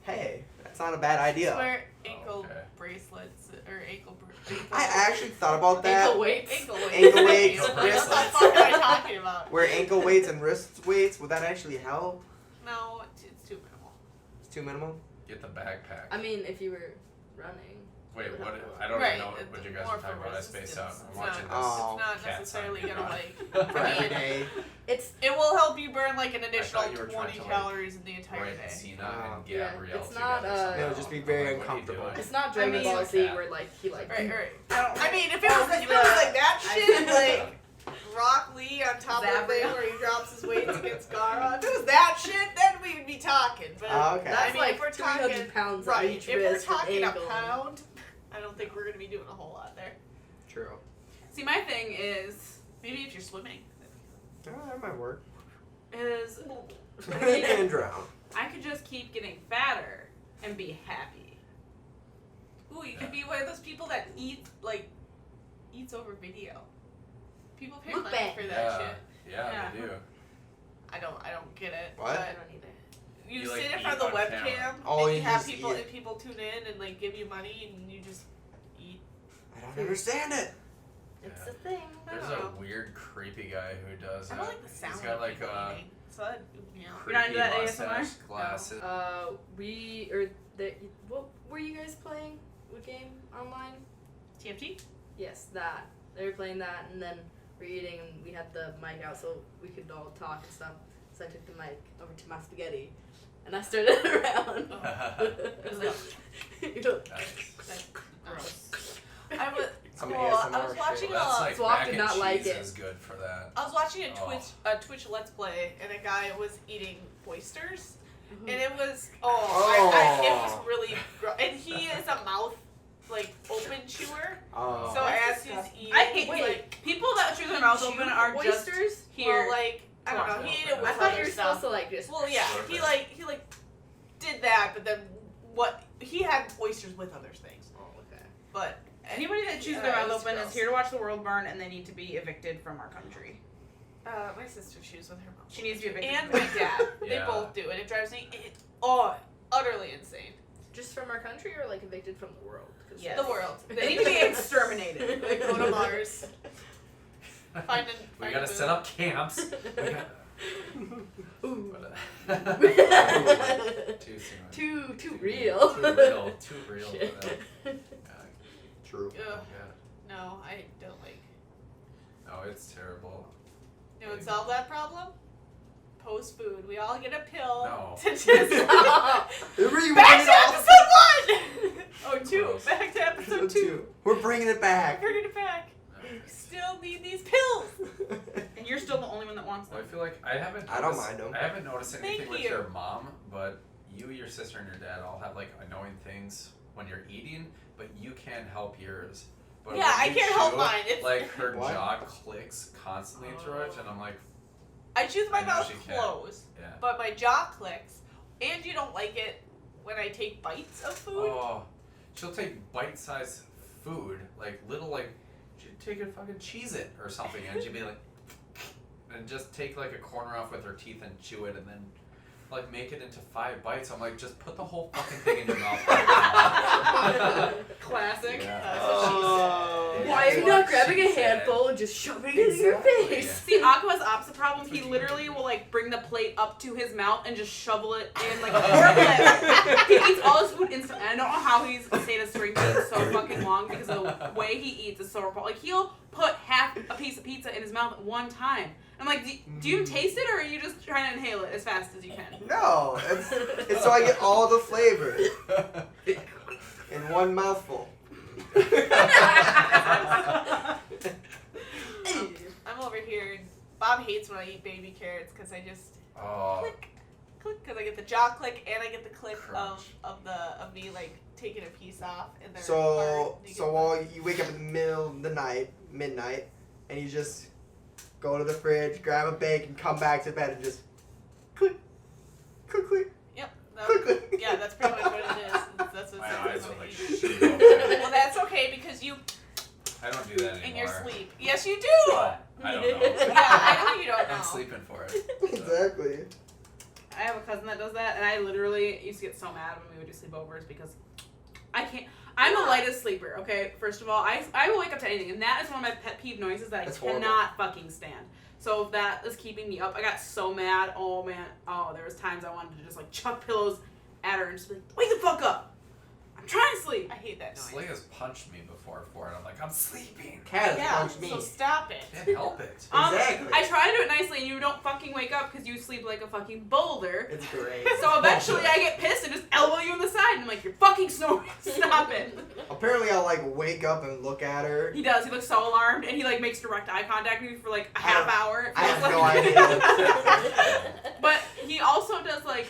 Hey, that's not a bad idea. Wear ankle Okay. bracelets or ankle. I actually thought about that. Ankle weights. Ankle weights. Ankle weights, What the wrist fuck am I talking about? Wear ankle weights and wrist weights. Would that actually help? No, it's too minimal. It's too minimal. Get the backpack. I mean, if you were running. Wait, what? I don't Right, even know it's what you guys more are talking for about. I spaced out. resistance. I'm watching It's this. Oh. It's not cat necessarily sign. gonna like. For every day. It's It will help you burn like an additional thought you were trying 20 to, like, calories in the entire Right, day. Cena Oh. and Yeah, Gabrielle it's together. not, somehow. It would just be very I'm like, what are you uncomfortable. doing? it's not I Dragon mean- Ball Z Cat. where like he like. Right. I mean, if it was like that shit, like Rock Lee on top of the thing Zabria. where he drops his weights against Gara, if it was that shit, then we would be talking. But Oh, okay. I That's mean, like if we're 300 talking, pounds on right, each if we're wrist and talking a ankle. pound, I don't think we're gonna be doing a whole lot there. True. See, my thing is maybe if you're swimming, Oh, that might work. is And drown. I could just keep getting fatter and be happy. Ooh, you could be one of those people that eats over video. People pay money Mukbang. for that shit. Yeah, they do. I don't get it. What? I but don't either. You, You, like, sit in eat front of the on webcam camera. Oh, and you you have just people eat. and people tune in and like give you money and you just eat. I don't understand it. It's Yeah. a thing. I There's don't a know. weird, creepy guy who does I that. don't like the sound He's got of like people a eating. So that, you know. You're not creepy into that mustache, ASMR? glasses. What were you guys playing? What game online? TFT? Yes, that. They were playing that, and then we're eating, and we had the mic out so we could all talk and stuff. So I took the mic over to my spaghetti, and I started it around. You know, Nice. That's gross. I was Some well, I ASMR was watching shit. That's like Swap mac did and not cheese like it. is good for that. I was watching a Oh. Twitch Let's Play and a guy was eating oysters Mhm. and it was it was really gross. And he is a mouth like open chewer. Oh. So That's as he's disgusting. eating, I hate like, people that chew their mouths open are just oysters. here. well, like I don't know. Well, He ate it with I thought you other were stuff. supposed to like just. Well, yeah, Slurp he it. like did that, but then what? He had oysters with other things, Oh, okay. but Anybody that chews Yeah, their it mouth was open gross. is here to watch the world burn, and they need to be evicted from our country. my sister chews with her mouth. She needs to be evicted. And my dad. They Yeah. both do, and it drives me utterly insane. Just from our country or like evicted from the world? 'Cause Yes. The world. They need to be exterminated. They go to Mars. Find We a gotta booth. set up camps. We gotta... Ooh. Too soon. Too real. Too real. Too real. Shit. For that. True. Ugh. Yeah. No, I don't like. No, it's terrible. You know what solve that problem? Post food. We all get a pill No. to just. Rewind Back it to all. episode 1! Oh, 2. Gross. Back to episode 2. We're bringing it back. Bring it back. We still need these pills. And you're still the only one that wants Well, them. I feel like I haven't. I don't noticed- mind 'em. I haven't noticed anything Thank with you. your mom, but you, your sister, and your dad all have like annoying things when you're eating, but you can't help yours. But Yeah, when I you can't help chew, mine. It's like her What? jaw clicks constantly through it, and I'm like, I choose my I know mouth she can. closed, yeah. but my jaw clicks, and you don't like it when I take bites of food. Oh, she'll take bite-sized food, like little like, she'd take a fucking Cheez-It or something, and she'd be like, and just take like a corner off with her teeth and chew it, and then like make it into 5 bites. I'm like, just put the whole fucking thing in your mouth right now. Classic. Yeah. That's what she said. Why are you That's not what grabbing she a said. handful and just shoving it in your Exactly. face? See, Aqua has opposite problem. That's He what you literally do. will like bring the plate up to his mouth and just shovel it in like a forklift. He eats all his food instantly. I don't know how he's stayed at string beans so fucking long because of the way he eats is so repulsive. Like he'll put half a piece of pizza in his mouth at one time. I'm like, do you taste it or are you just trying to inhale it as fast as you can? No, it's so I get all the flavor in one mouthful. I'm over here. And Bob hates when I eat baby carrots because I just Oh, click, because I get the jaw click and I get the click Crunch. of me like taking a piece off and then So while you wake up in the middle of the night, midnight, and you just go to the fridge, grab a bake, and come back to bed and just click, click, click, Yep. click, click. Yeah, that's pretty much what it is. That's what my it eyes is. are like shoot open. Well, that's okay because you I don't do that anymore. in your sleep. Yes, you do. Oh, I don't know. Yeah, I know you don't know. I'm sleeping for it. Exactly. I have a cousin that does that, and I literally used to get so mad when we would do sleepovers because I can't. I'm the lightest sleeper, okay? First of all, I will wake up to anything, and that is one of my pet peeve noises that I That's cannot fucking stand. So if that is keeping me up, I got so mad. Oh, man. Oh, there was times I wanted to just, like, chuck pillows at her and just be like, wake the fuck up. I'm trying to sleep. I hate that noise. Slay has punched me before for it. I'm like, I'm sleeping. Cat Yeah, punched me. so stop it. Can't help it. Exactly. I try to do it nicely, and you don't fucking wake up because you sleep like a fucking boulder. It's great. So eventually I get pissed and just elbow you in the side, and I'm like, you're fucking snoring. Stop it. Apparently, I'll like wake up and look at her. He does. He looks so alarmed, and he like makes direct eye contact with me for like a half hour. It I feels have no like. idea. But he also does like,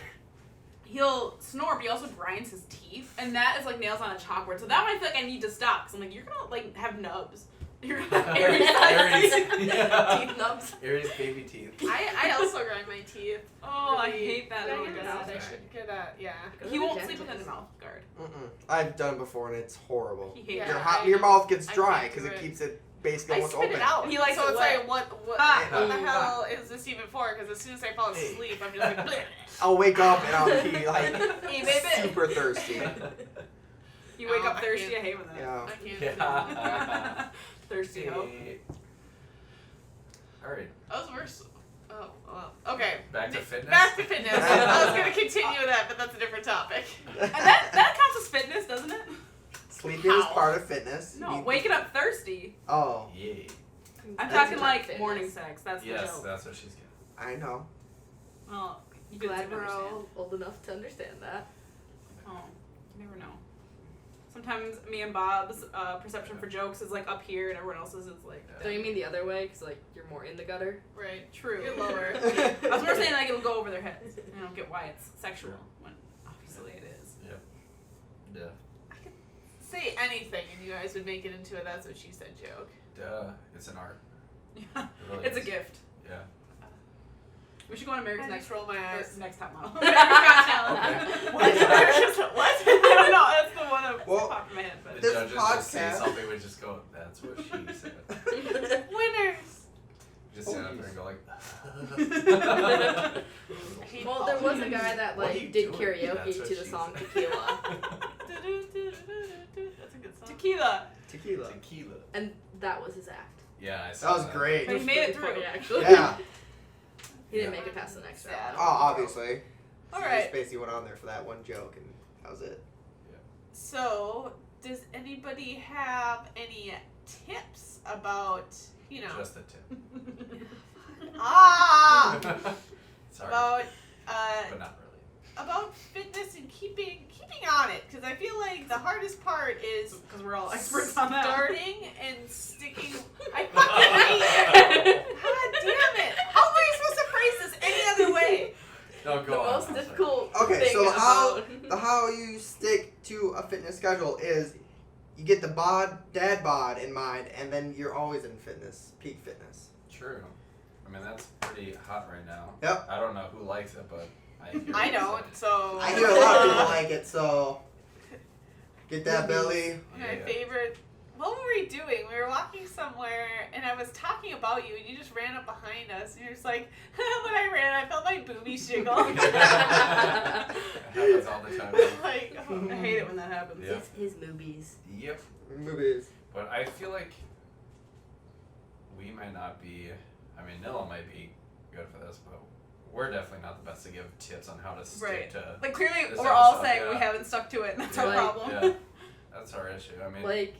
he'll snore, but he also grinds his teeth, and that is like nails on a chalkboard. So that one I feel like I need to stop, because I'm like, you're gonna like have nubs. You're gonna have Aries Aries. size. Teeth nubs. Aries baby teeth. I also grind my teeth. Oh, I Really- hate that. Did I Oh, get God. that? I should get a yeah. He won't sleep with his mouth guard. I've done it before and it's horrible. He hates Yeah. Your it. hot, I your know. mouth gets I dry can't because do it it. keeps it basically I almost spit open. it out. He likes so it it's wet. like what Ah. the hell is this even for? Because as soon as I fall asleep, I'm just like, bleh. I'll wake up and I'll be like Hey, baby. super thirsty. You wake Oh, up I thirsty. I can't. hate when that. Yeah. I can't. Yeah. Thirsty hoe. Alright, That was worse. Oh, well. Okay. back to fitness. Back to fitness. I was gonna continue that, but that's a different topic. And that counts as fitness, doesn't it? Sleeping is How? part of fitness. No, You- waking up thirsty. Oh, Yay. I'm That's talking not like fitness. morning sex. That's the Yes, joke. that's what she's getting. I know. Well, you didn't Glad we're understand. all old enough to understand that. Oh, you never know. Sometimes me and Bob's perception for jokes is like up here, and everyone else's is like. Don't you mean the other way? Because like you're more in the gutter. Right. True. You're lower. I was more saying like it'll go over their heads. I don't get why it's sexual when obviously it is. Yeah. say anything and you guys would make it into a that's what she said joke. Duh, it's an art. Yeah. It really It's a is. gift. Yeah. We should go on America's I Next just roll my eyes. Next Top Model. America's Got Talent. Okay. What? What? I don't know. That's the one that Well, popped in my head. The But This judges just say podcast- something, we just go, that's what she said. winners. Just stand up there and go like, I hate Well, all there of was you. a guy that What are like you did doing? karaoke That's what to the she song said. Tequila, That's a good song. Tequila. Tequila. tequila. and that was his act. Yeah, I That saw was great. But he made it Pretty funny, through. actually. Yeah. He didn't Yeah. make it past the next Sad. round. Oh, obviously. All He right. just basically went on there for that one joke, and that was it. So, does anybody have any tips about, Just a tip. Sorry, about but not really. about fitness and keeping on it? Because I feel like the hardest part is Because we're all experts on that. starting and sticking. I fucking hate it. God damn it! How am I supposed to phrase this any other way? No, The go on. most I'm sorry. difficult Okay, thing so how about you stick to a fitness schedule is you get the dad bod in mind, and then you're always in peak fitness. True. I mean, that's pretty hot right now. Yep. I don't know who likes it, but I hear I it's don't. like- So I hear a lot of people like it, so get that belly. My Yeah. favorite. What were we doing? We were walking somewhere, and I was talking about you, and you just ran up behind us, and you're just like, when I ran, I felt my boobies jiggle. It happens all the time. Like, I hate it when that happens. Yeah. his movies. Yep. Movies. But I feel like we might not be. I mean, Nilla might be good for this, but we're definitely not the best to give tips on how to stick Right. to. Like, clearly, This we're all episode, saying yeah. we haven't stuck to it, and that's Yeah. our Like, problem. Yeah, that's our issue. I mean, Like,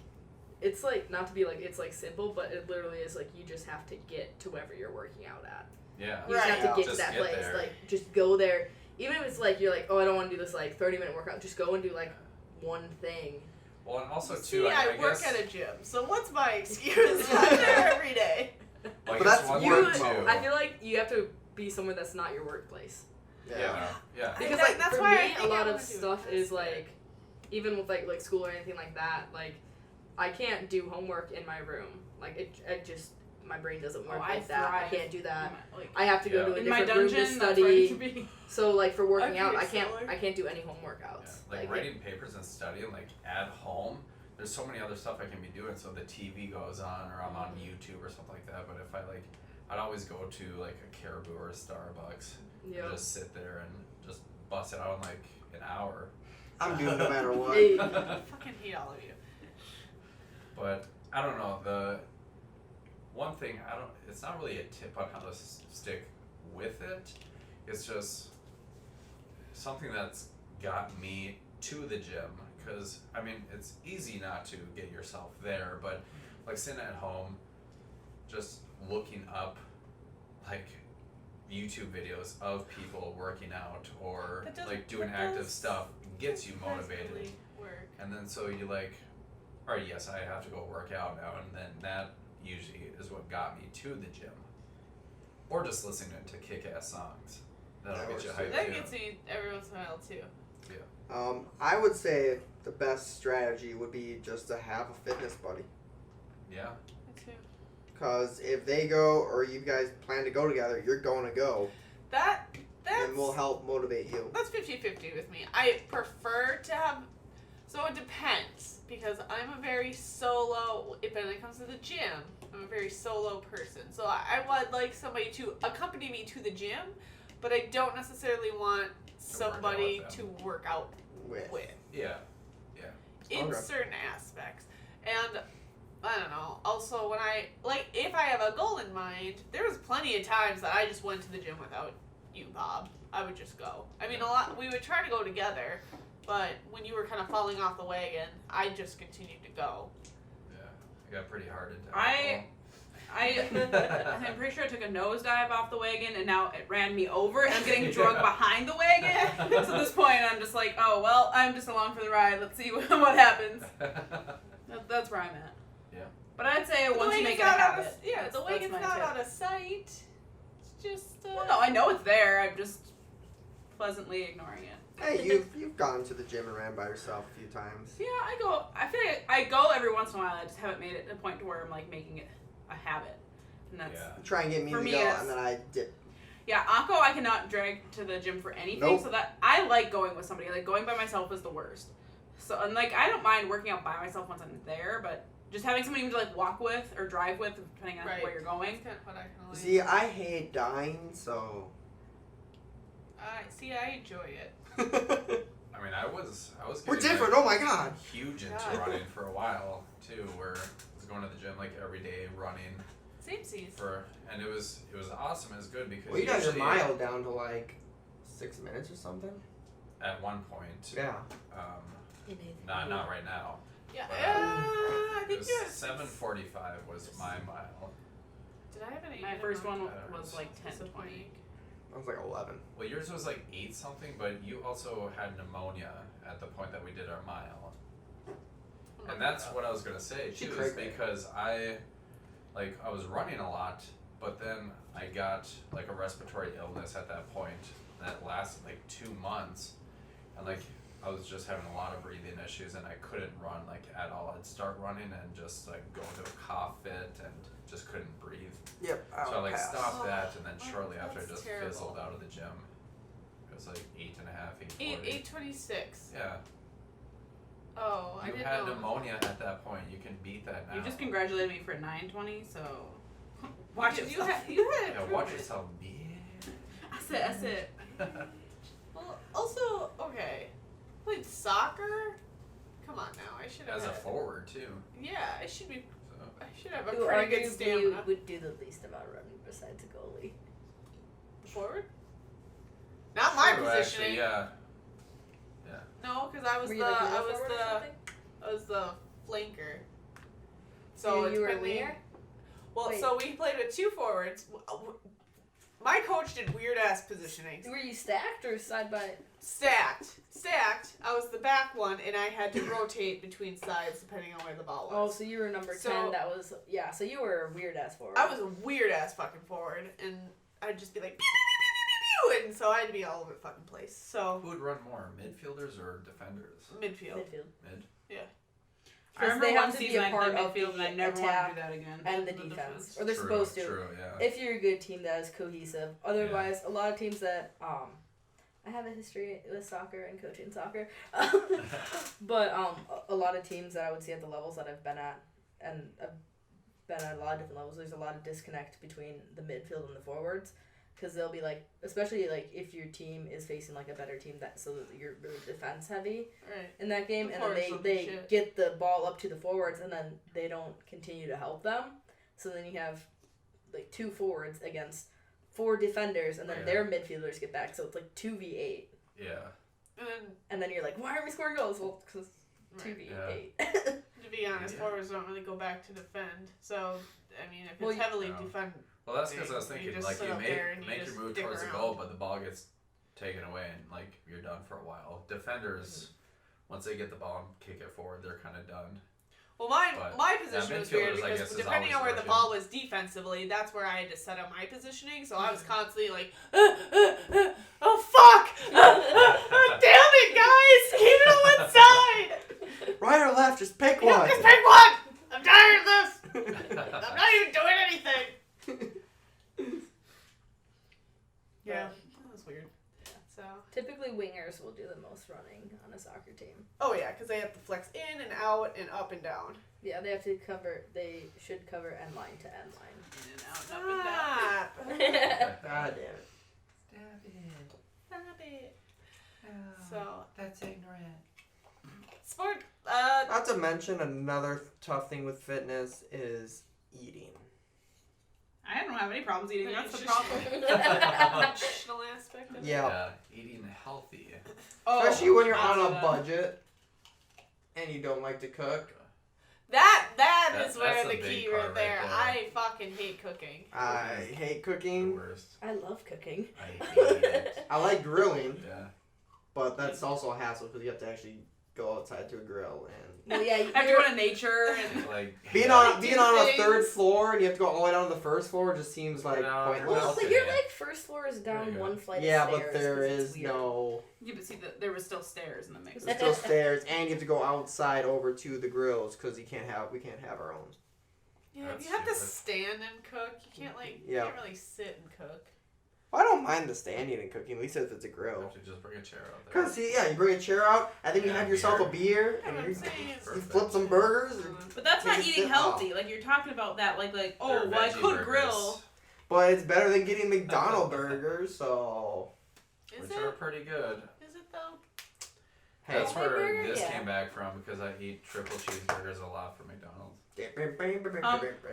it's like not to be like it's like simple, but it literally is like you just have to get to wherever you're working out at. yeah. You just have to Right. get Just to that get place. there. Like, just go there. Even if it's like you're like, oh, I don't want to do this like 30-minute workout. Just go and do like one thing. Well, and also see, too, I I work guess. at a gym, so what's my excuse? I'm there every day. Like, But it's that's one work thing mode. too. I feel like you have to be somewhere that's not your workplace. Yeah. Yeah. I- Because that- like that's for why I me, a think I lot of wanna do stuff it. is like, even with like school or anything like that. Like, I can't do homework in my room. Like it just my brain doesn't work Oh, I like that. I thrive. can't do that. Like, I have to go Yeah. to a in my different room dungeon, to that's where I need to study. be. So like for working Okay, out, I similar. can't do any home Yeah. workouts. Like writing papers and studying, like at home, there's so many other stuff I can be doing. So the TV goes on, or I'm on YouTube or something like that. But if I'd always go to like a Caribou or a Starbucks, Yeah. and just sit there and just bust it out in like an hour. I'm doing no matter what. Hey. I fucking hate all of you. But I don't know, the one thing it's not really a tip on how to stick with it. It's just something that's got me to the gym, because I mean it's easy not to get yourself there, but like sitting at home just looking up like YouTube videos of people working out or That doesn't- like doing that active does stuff gets you motivated. Surprisingly work. And then so you like, all right, yes, I have to go work out now, and then that usually is what got me to the gym. Or just listening to kick-ass songs. That'll That get you works too. hyped That too. gets me every once in a while too. I would say the best strategy would be just to have a fitness buddy. Yeah. Me too. Because if they go or you guys plan to go together, you're going to go. That's And we'll help motivate you. That's 50-50 with me. I prefer to have, so it depends, because I'm a very solo, when it comes to the gym, I'm a very solo person. So I would like somebody to accompany me to the gym, but I don't necessarily want somebody with to them. work out With. with Yeah. in Okay. certain aspects. And I don't know. Also, when if I have a goal in mind, there was plenty of times that I just went to the gym without you, Bob. I would just go. I mean, we would try to go together, but when you were kind of falling off the wagon, I just continued to go. Yeah. I got pretty hard into I'm pretty sure I took a nosedive off the wagon, and now it ran me over, and I'm getting drugged behind the wagon. So at this point, I'm just like, oh, well, I'm just along for the ride. Let's see what happens. That's where I'm at. Yeah. But I'd say The once you wagon's make it a not out habit. of, yeah, that's the wagon's my not tip. out of sight. It's just. Well, no, I know it's there. I'm just pleasantly ignoring it. Hey, you've gone to the gym and ran by yourself a few times. Yeah, I go. I feel like I go every once in a while. I just haven't made it a point to where I'm like making it a habit, and that's Yeah. Try and get me For to me, go, it's- and then I dip. yeah. Anko, I cannot drag to the gym for anything. Nope. So that I like going with somebody. Like going by myself is the worst. So and like I don't mind working out by myself once I'm there, but just having somebody to like walk with or drive with, depending on Right. where you're going. That's kind of what I can only. See, I hate dying, so. I enjoy it. I mean, I was We're getting, different. like, Oh my god. huge into Yeah. running for a while too, where I was going to the gym like every day running Same season. and it was awesome. It was good because Well, you got your usually mile down to like 6 minutes or something. at one point. Yeah. Not right now. Yeah. But, I It think was you have 7:45 was my mile. Did I have an 8? My first one That was was like 10-20. I was like 11. Well, yours was like 8 something, but you also had pneumonia at the point that we did our mile. And that's what I was gonna say She too, is cracked it. because I was running a lot, but then I got like a respiratory illness at that point that lasted like 2 months, and like I was just having a lot of breathing issues and I couldn't run like at all. I'd start running and just like go into a cough fit and just couldn't breathe. Yep. So I like pass. stopped that, and then Oh, shortly after I that's just terrible. fizzled out of the gym. It was like 8.5, 8:40. 8:26. Yeah. Oh, I You didn't had know. pneumonia at that point. You can beat that now. You just congratulated me for 9:20, so watch Because yourself. you had Yeah, watch yourself, man. That's it. Well, also, okay. Played soccer? Come on now. I should have As a had- forward too. Yeah, I should be. So. I should have a Who pretty good arguably stamina. would do the least amount of running besides a goalie. Forward? Not my True, positioning. Actually, yeah. No, because I was Were the you like I middle was forward or the something? I was the flanker. So you were a depending- winger? Well, Wait. so we played with 2 forwards. My coach did weird ass positioning. Were you stacked or side by? Stacked. I was the back one, and I had to rotate between sides depending on where the ball Oh, was. so you were number So- 10. That was So you were a weird ass forward. I was a weird ass fucking forward, and I'd just be like, pew, pew, pew, pew, and so I had to be all over the fucking place. So Who would run more, midfielders or defenders? midfield. midfield. Mid. I remember they one have to be season a I part played of midfield and I the never want to attack do that again. and the The defense, defense. or they're True, supposed to. True, yeah. If you're a good team that is cohesive. Otherwise, a lot of teams that I have a history with soccer and coaching soccer, but a lot of teams that I would see at the levels that I've been at, and I've been at a lot of different levels. There's a lot of disconnect between the midfield and the forwards, because they'll be like, especially like if your team is facing like a better team that so that you're really defense heavy Right. in that game, The and then forwards don't do they shit. get the ball up to the forwards, and then they don't continue to help them. So then you have like 2 forwards against 4 defenders, and then Yeah. their midfielders get back. So it's like 2v8, Yeah. and then you're like, why are we scoring goals? Well, because Right. 2v8. To be honest, Yeah. forwards don't really go back to defend. So I mean, if it's Well, you- heavily No. defend, Well, that's because I was You thinking, just like, sit you up there and you make your just move dick towards the around. goal, but the ball gets taken away, and, like, you're done for a while. Defenders, once they get the ball and kick it forward, they're kind of done. well, But, my position yeah, was weird midfielders, I because guess, is depending always on where the working. ball was defensively, that's where I had to set up my positioning. So I was constantly like, oh fuck, damn it, guys, keep it on one side. Right or left? Just pick Yeah, one. just pick one. I'm tired of this. I'm not even doing anything. Yeah, that was weird. So. Typically, wingers will do the most running on a soccer team. Oh yeah, because they have to flex in and out and up and down. Yeah, they have to cover. They should cover end line to end line. In and out, up and down. Stop. God damn it. Stop it. So That's ignorant. sport. Not to mention another tough thing with fitness is eating. I don't have any problems eating. That's the It's problem. nutritional aspect of it. Yeah. Eating healthy. Oh, Especially when you're I'll on do a that. budget and you don't like to cook. That That- is where that's the a key big right part there. right there. I fucking hate cooking. I hate The cooking. worst. I love cooking. I hate it. I like grilling, Yeah. but that's also a hassle because you have to actually go outside to a grill and Well, yeah, After going to nature and Like being on do a things. third floor and you have to go all the way down to the first floor just seems like No, pointless. well, Well, but your yeah. like first floor is There down you go. one flight Yeah, of stairs. but there 'cause it's is weird. no. you could see that there was still stairs in the mix. There's still stairs, and you have to go outside over to the grills because we can't have our own. Yeah, That's you have to stupid. stand and cook. You can't you Yeah. can't really sit and cook. Well, I don't mind the standing and cooking, at least if it's a You grill. have to just bring a chair out there. Cause you bring a chair out, and then you Yeah, have yourself a beer, Yeah, and but you I'm saying is- you flip some burgers. But that's You not just eating sit- healthy. Like you're talking about that, like They're oh, well, I veggie could burgers, grill. But it's better than getting McDonald's burgers, so Is which it? are pretty good. Is it though? hey. That's Homemade where burger? this Yeah. came back from because I eat triple cheeseburgers a lot from McDonald's.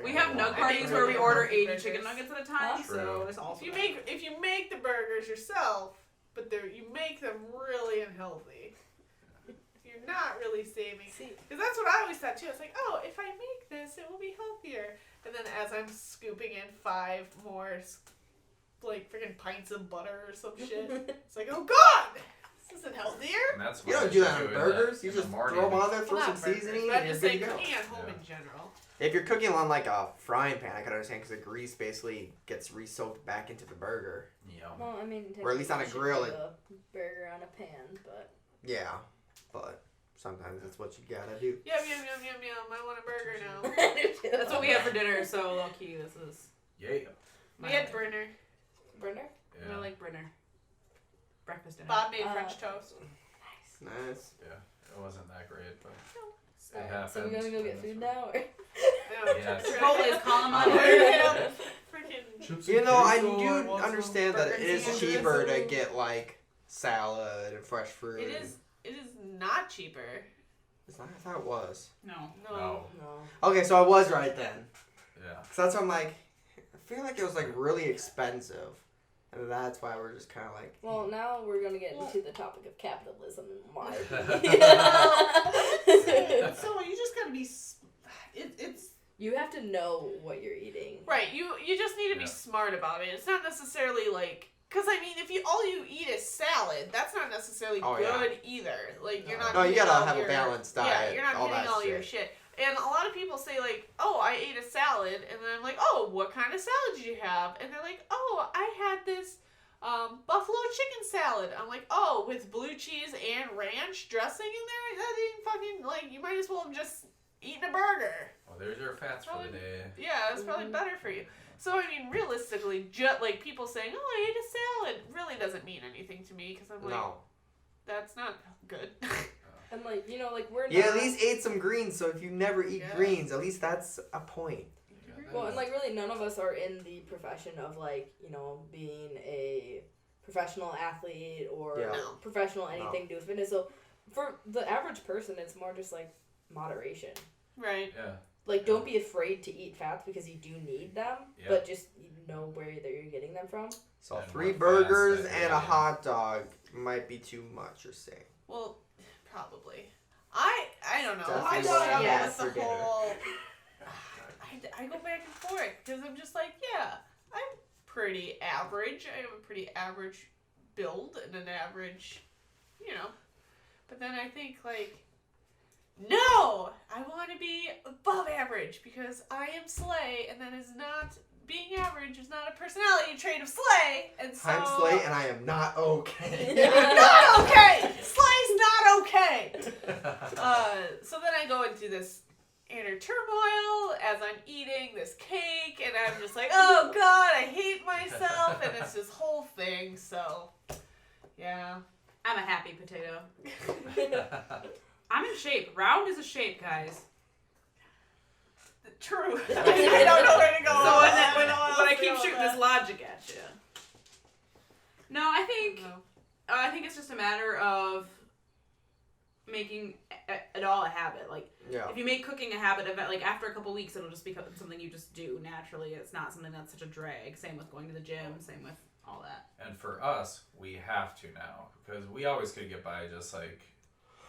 We have nug I parties think where we burger order burgers. 80 chicken nuggets at a time, True. so there's also If you make the burgers yourself, but you make them really unhealthy, you're not really saving. See, Because that's what I always thought too. It's like, oh, if I make this, it will be healthier. And then as I'm scooping in 5 more, like freaking pints of butter or some shit, it's like, oh god, this isn't healthier. And that's You what don't I do should that on in the- burgers. You in the just morning. throw them on there, throw Well, some not burgers, seasoning, but I'm and you're just good saying to go. cooking at home Yeah. in general. If you're cooking on like a frying pan, I can understand because the grease basically gets re-soaked back into the burger. Yum. well, I mean, Or at least on a technically you grill, should cook a burger on a pan, but Yeah, but sometimes that's what you gotta do. Yum yum yum yum yum. I want a burger now. that's what we have for dinner. So low key, this is Yeah. We had Brenner. burner. Yeah. I like Brenner. Breakfast dinner. Bob made French toast. Nice. Yeah. It wasn't that great, but it Alright, happened. so we're gonna go get food now. Or? Yes. Chipotle is calling my Yeah. Freaking. You know, I do understand that it Burger is sandwiches. cheaper to get like salad and fresh fruit. It is. It is not cheaper. It's not, I thought it was. No. No. No. Okay, so I was right then. Yeah. Cause that's why I'm like, I feel like it was like really expensive, and that's why we're just kind of like. Well, now we're gonna get into the topic of capitalism and why. So you just gotta be. It's You have to know what you're eating. right. You just need to be Yeah. smart about it. It's not necessarily like. Because I mean, if all you eat is salad, that's not necessarily Oh, good yeah. either. Like you're not. No, you hitting gotta all have a your- balanced diet. Yeah, you're not all hitting that all shit. your shit. And a lot of people say like, "Oh, I ate a salad," and then I'm like, "Oh, what kind of salad did you have?" And they're like, "Oh, I had this buffalo chicken salad." I'm like, "Oh, with blue cheese and ranch dressing in there? That ain't fucking like. You might as well have just eaten a burger." Well, there's your fats for the day. Yeah, it's probably better for you. So I mean, realistically, just like people saying, "Oh, I ate a salad," really doesn't mean anything to me because I'm like, No. that's not good. And like like we're You not. at least ate some greens, so if you never eat Yeah. greens, at least that's a point. Yeah, that Well, and is- like really none of us are in the profession of like being a professional athlete or Yeah. No. professional anything to do with fitness. So for the average person, it's more just like moderation. Right. yeah. Like, don't be afraid to eat fats because you do need them, Yeah. but just know where you're getting them from. So And 3 more burgers fats and that a you hot dog might be too much, you're saying. Well, probably. I don't know. I Definitely struggle what I had with the for dinner. whole. I go back and forth because I'm just like, yeah, I'm pretty average. I have a pretty average build and an average, But then I think like, no, I want to be above average because I am Slay, and that is not. Being average is not a personality trait of Slay, and so I'm Slay and I am not okay. not okay. Slay's not okay. So then I go into this inner turmoil as I'm eating this cake, and I'm just like, oh god, I hate myself, and it's this whole thing. So, yeah. I'm a happy potato. I'm in shape. Round is a shape, guys. True. I don't know where to go. So with when that. I keep shooting this logic at you. No, I think No. I think it's just a matter of making it all a habit. Like Yeah. if you make cooking a habit of it, like after a couple weeks, it'll just become something you just do naturally. It's not something that's such a drag. Same with going to the gym. Same with all that. And for us, we have to now because we always could get by just like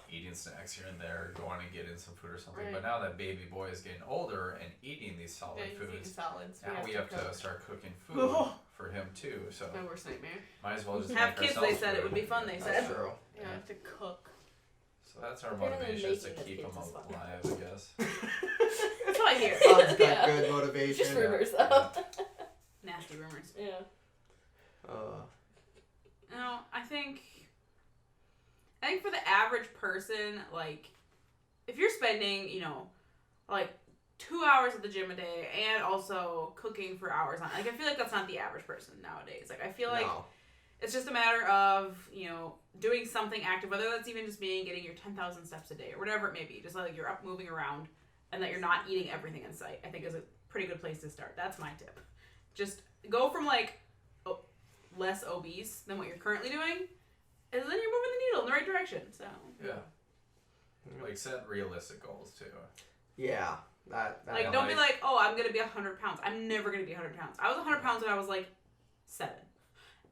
eating snacks here and there, going and getting some food or something. Right. But now that baby boy is getting older and eating these solid Yeah, he's eating foods, solids. now we have to cook. start cooking food for him too. So My worst nightmare. might as well just Have make kids. ourselves They said it food. would be fun. They That's said. true. Yeah, I have to cook. So So that's our Apparently motivation, is to making the keep them kids is fun. alive, I guess. That's what I hear. Sounds like Yeah. good motivation. Just rumors though. Nasty rumors. Yeah. No, I think for the average person, like, if you're spending, like 2 hours at the gym a day and also cooking for hours on, like, I feel like that's not the average person nowadays. Like, I feel like No. it's just a matter of, doing something active, whether that's even just being getting your 10,000 steps a day or whatever it may be. Just like you're up moving around and that you're not eating everything in sight, I think is a pretty good place to start. That's my tip. Just go from, like, less obese than what you're currently doing, and then you're moving the needle in the right direction. So Yeah. Like, set realistic goals, too. Yeah. That like, don't be like, oh, I'm gonna be 100 pounds. I'm never gonna be 100 pounds. I was 100 pounds when I was like 7.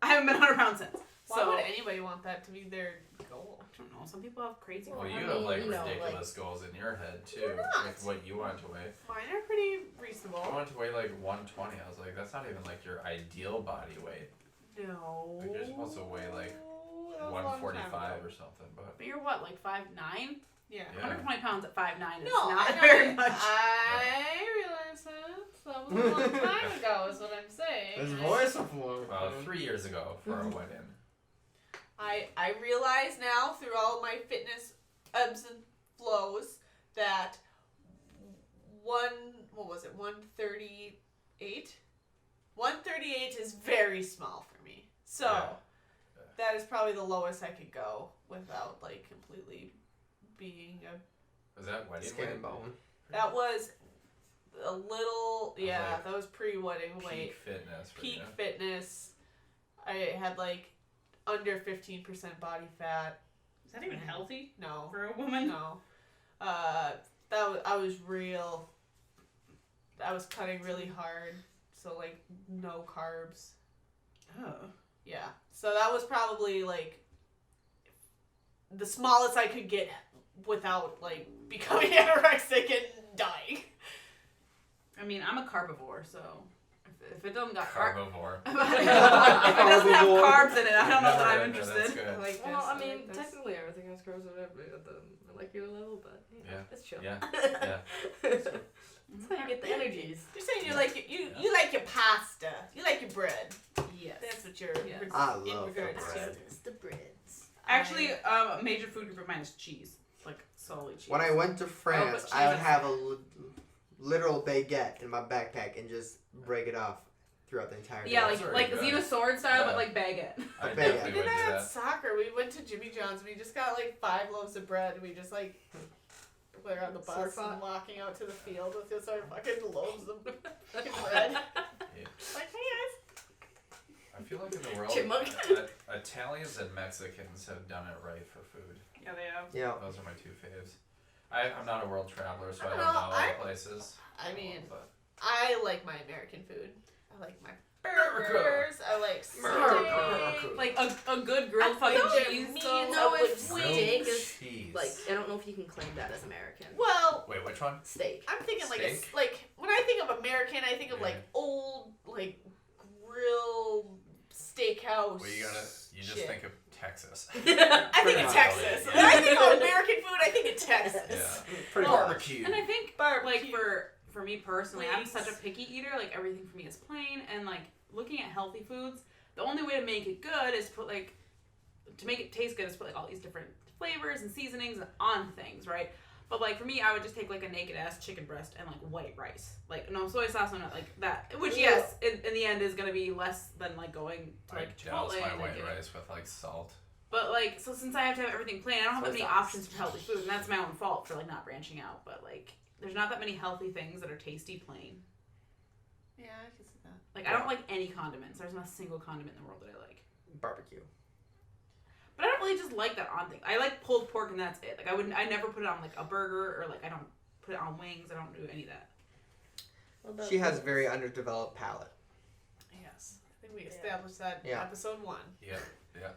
I haven't been 100 pounds since. Why So would anybody want that to be their goal? I don't know. Some people have crazy Well, goals. you I have, mean, like, you know, ridiculous goals in your head, too, They're not. with what you want to weigh. Mine are pretty reasonable. I wanted to weigh, like, 120. I was like, that's not even, like, your ideal body weight. No. Like, you're supposed to weigh, like, That was a long time 145 ago. or something, but... But you're what, like 5'9"? Yeah. Yeah. 120 pounds at 5'9" is No, not I very know. much. I realize that. That was a long time ago, is what I'm saying. His voice will flow. Well, 3 years ago for our wedding. I realize now through all my fitness ebbs and flows that 138? 138 is very small for me. So Yeah. that is probably the lowest I could go without like completely being a. Was that wedding Skin weight? and bone. That was a little, yeah, like that was pre-wedding Peak weight. fitness for Peak you. fitness. I had like under 15% body fat. Is that even healthy No. for a woman? No. I was cutting really hard. So like no carbs. Oh. Yeah. So that was probably like the smallest I could get without like becoming anorexic and dying. I mean, I'm a carbivore, so if it doesn't got Carbivore. if it doesn't have Carbivore. carbs in it, I don't know that Never I'm heard that, that's interested. good. Like Well, this, I mean, like this. technically everything has carbs at the molecular level, but Yeah. it's chill. Yeah. Yeah. That's how you get the energies. You're saying you like your pasta. You like your bread. Yes. That's what you're Yes. I in love regards to. bread. It's the breads. Actually, a major food group of mine is cheese, like solely cheese. When I went to France, but I would cheese. have a literal baguette in my backpack and just break it off throughout the entire day. yeah, That's like very Xena good. sword style, Yeah. but like baguette. I Okay. We definitely did would do that at that. soccer. We went to Jimmy John's. We just got like 5 loaves of bread. And we just like were on the bus Sword and walking out to the field with just our fucking loaves of fucking bread. Like, hey guys. I feel like in the world, Chipmunk. Italians and Mexicans have done it right for food. Yeah, they have. Yeah. Those are my 2 faves. I'm not a world traveler, so I I don't don't know know, all the places. I mean, But I like my American food. I like my America. burgers. I like America. steak. Like a good grilled fucking don't cheese. mean though. No, with it's grilled steak is cheese. like I don't know if you can claim that as American. Well, Wait, which one? Steak. I'm thinking like Steak? like when I think of American, I think of like Yeah. old like grill steakhouse. Well, you just shit. think of Texas. I think Pretty of much. Texas. Yeah. When I think of American food, I think of Texas. Yeah. Pretty Well, much. Barbecue. And I think Barbecue. like for me personally, I'm Wings. such a picky eater. Like everything for me is plain, and like looking at healthy foods, the only way to make it good is put like to make it taste good is put like all these different flavors and seasonings on things, right? But like for me, I would just take like a naked ass chicken breast and like white rice, like no soy sauce, no, not like that. Which yes, in the end is gonna be less than like going to I like douse Chipotle my and white like, rice with like salt. But like so since I have to have everything plain, I don't have that Soy many sauce. options for healthy food, and that's my own fault for like not branching out. But like there's not that many healthy things that are tasty plain. Yeah, I can see that. Like I don't like any condiments. There's not a single condiment in the world that I like. Barbecue. But I don't really just like that on things. I like pulled pork and that's it. Like I never put it on like a burger or like I don't put it on wings. I don't do any of that. She has a very underdeveloped palate. Yes, I think we established that in Yeah. episode 1. Yeah. Yeah.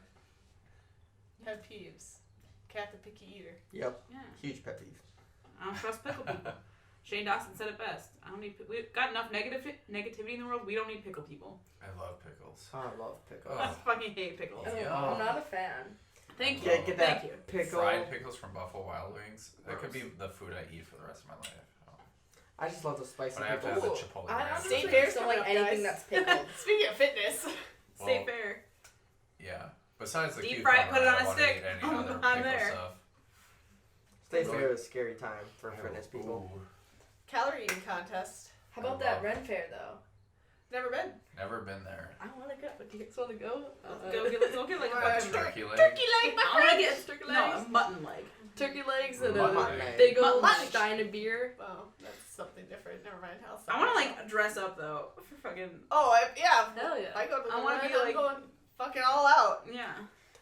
Pet peeves. Cat the picky eater. Yep. Yeah. Huge pet peeve. I don't trust pickle people. Shane Dawson said it best. I don't need. We've got enough negativity in the world. We don't need pickle people. I love pickles. Oh, I love pickles. Oh. I fucking hate pickles. Oh, Yeah. I'm not a fan. Thank you. Get that Thank you. pickle. Fried pickles from Buffalo Wild Wings. That could be the food I eat for the rest of my life. I just love the spicy But I have to have the pickles. Chipotle I ranch. honestly State just fair's don't coming like up, anything guys. that's pickled. Speaking of fitness. Stay fair. Yeah. Besides the Deep cucumber, fry it, put it I on don't a wanna stick. eat any other I'm pickle there. stuff. Stay fair is a scary time for fitness people. Ooh, Calorie eating contest. How about that Ren Fair though? Never been. never been there. I want to go. Do you guys want to go? Let's go get like a Alright. fucking Turkey leg. Turkey leg, my I want to friend. get Turkey no, legs. a mutton leg. Turkey legs and Mutton a leg. big old Mutton. stein of beer. Oh, that's something different. Never mind. I want to like dress up though for fucking yeah. Hell yeah. I go to the I wanna Ren, be I'm like- going fucking all out. yeah.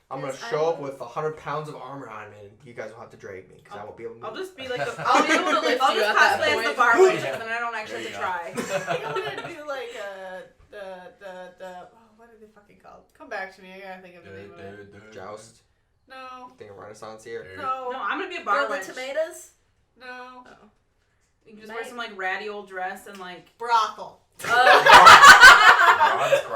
I'm gonna Yes, I show up will. with 100 pounds of armor on me, and you guys will have to drag me because I won't be able to move. I'll just be like the. I'll be able to lift I'll you just at that cosplay as the point. bar waitress, Yeah. and then I don't actually There have to you try. I want to do like the what are they fucking called? Come back to me. I gotta think of the name of it. Joust. No. Thing of Renaissance here. No. No, I'm gonna be a bar Grill the wench. tomatoes. No. Oh. You can just wear some like ratty old dress and like. Brothel.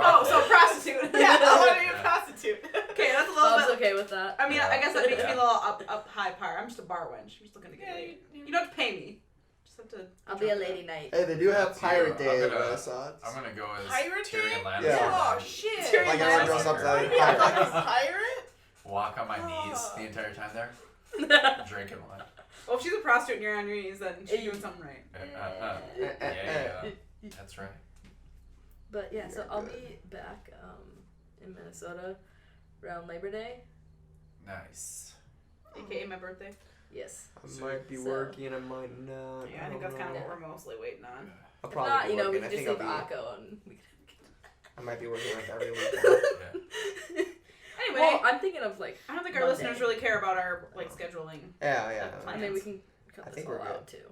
Oh, so prostitute. Yeah, I want to be Yeah. a prostitute. Okay, that's a little Bob's bit. okay with that. I mean, I guess that makes me a Yeah. little up high par. I'm just a bar wench. I'm just looking to get Yeah, laid. You don't have to pay me. Just have to. I'll be a lady knight. Hey, they do have That's Pirate you. Day I'm at gonna- Renaissance. I'm gonna go as Pirate Day? Tyrion Lannister. Yeah. Oh shit. Tyrion Like Lannister. everyone dressed up You like wanna be a fucking pirate. pirate? Walk on my knees Oh. the entire time there, drinking wine. Well, if she's a prostitute and you're on your knees, then she's doing something right. Yeah, that's right. But yeah, so You're I'll good. be back in Minnesota around Labor Day. Nice. AKA my birthday. Yes. I might be So- working, I might not. Yeah, I think that's kind of know. what we're mostly waiting on. I'll If probably not, be you know, we working. can I just think leave I'll be. Akko and we I might be working like every week. Yeah. Anyway, Well, I'm thinking of like I don't think our Monday. listeners really care about our like scheduling. Yeah. I mean we can cut I this think all we're out too.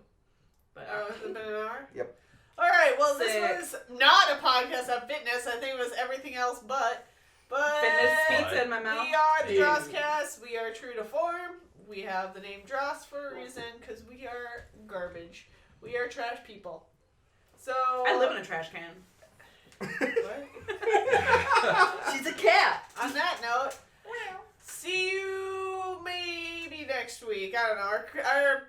But Oh, has it been an hour? Yep. Alright, well, Sick. this was not a podcast on fitness. I think it was everything else but. fitness pizza in my mouth. We are the Yeah. DrossCast. We are true to form. We have the name Dross for a reason because we are garbage. We are trash people. So. I live in a trash can. What? She's a cat. On that note, see you maybe next week. I don't know.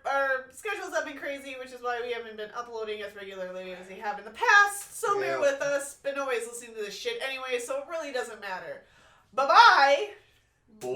Our schedules have been crazy, which is why we haven't been uploading as regularly as we have in the past. So bear Yeah. with us. Been always listening to this shit anyway, so it really doesn't matter. Bye-bye. Bye.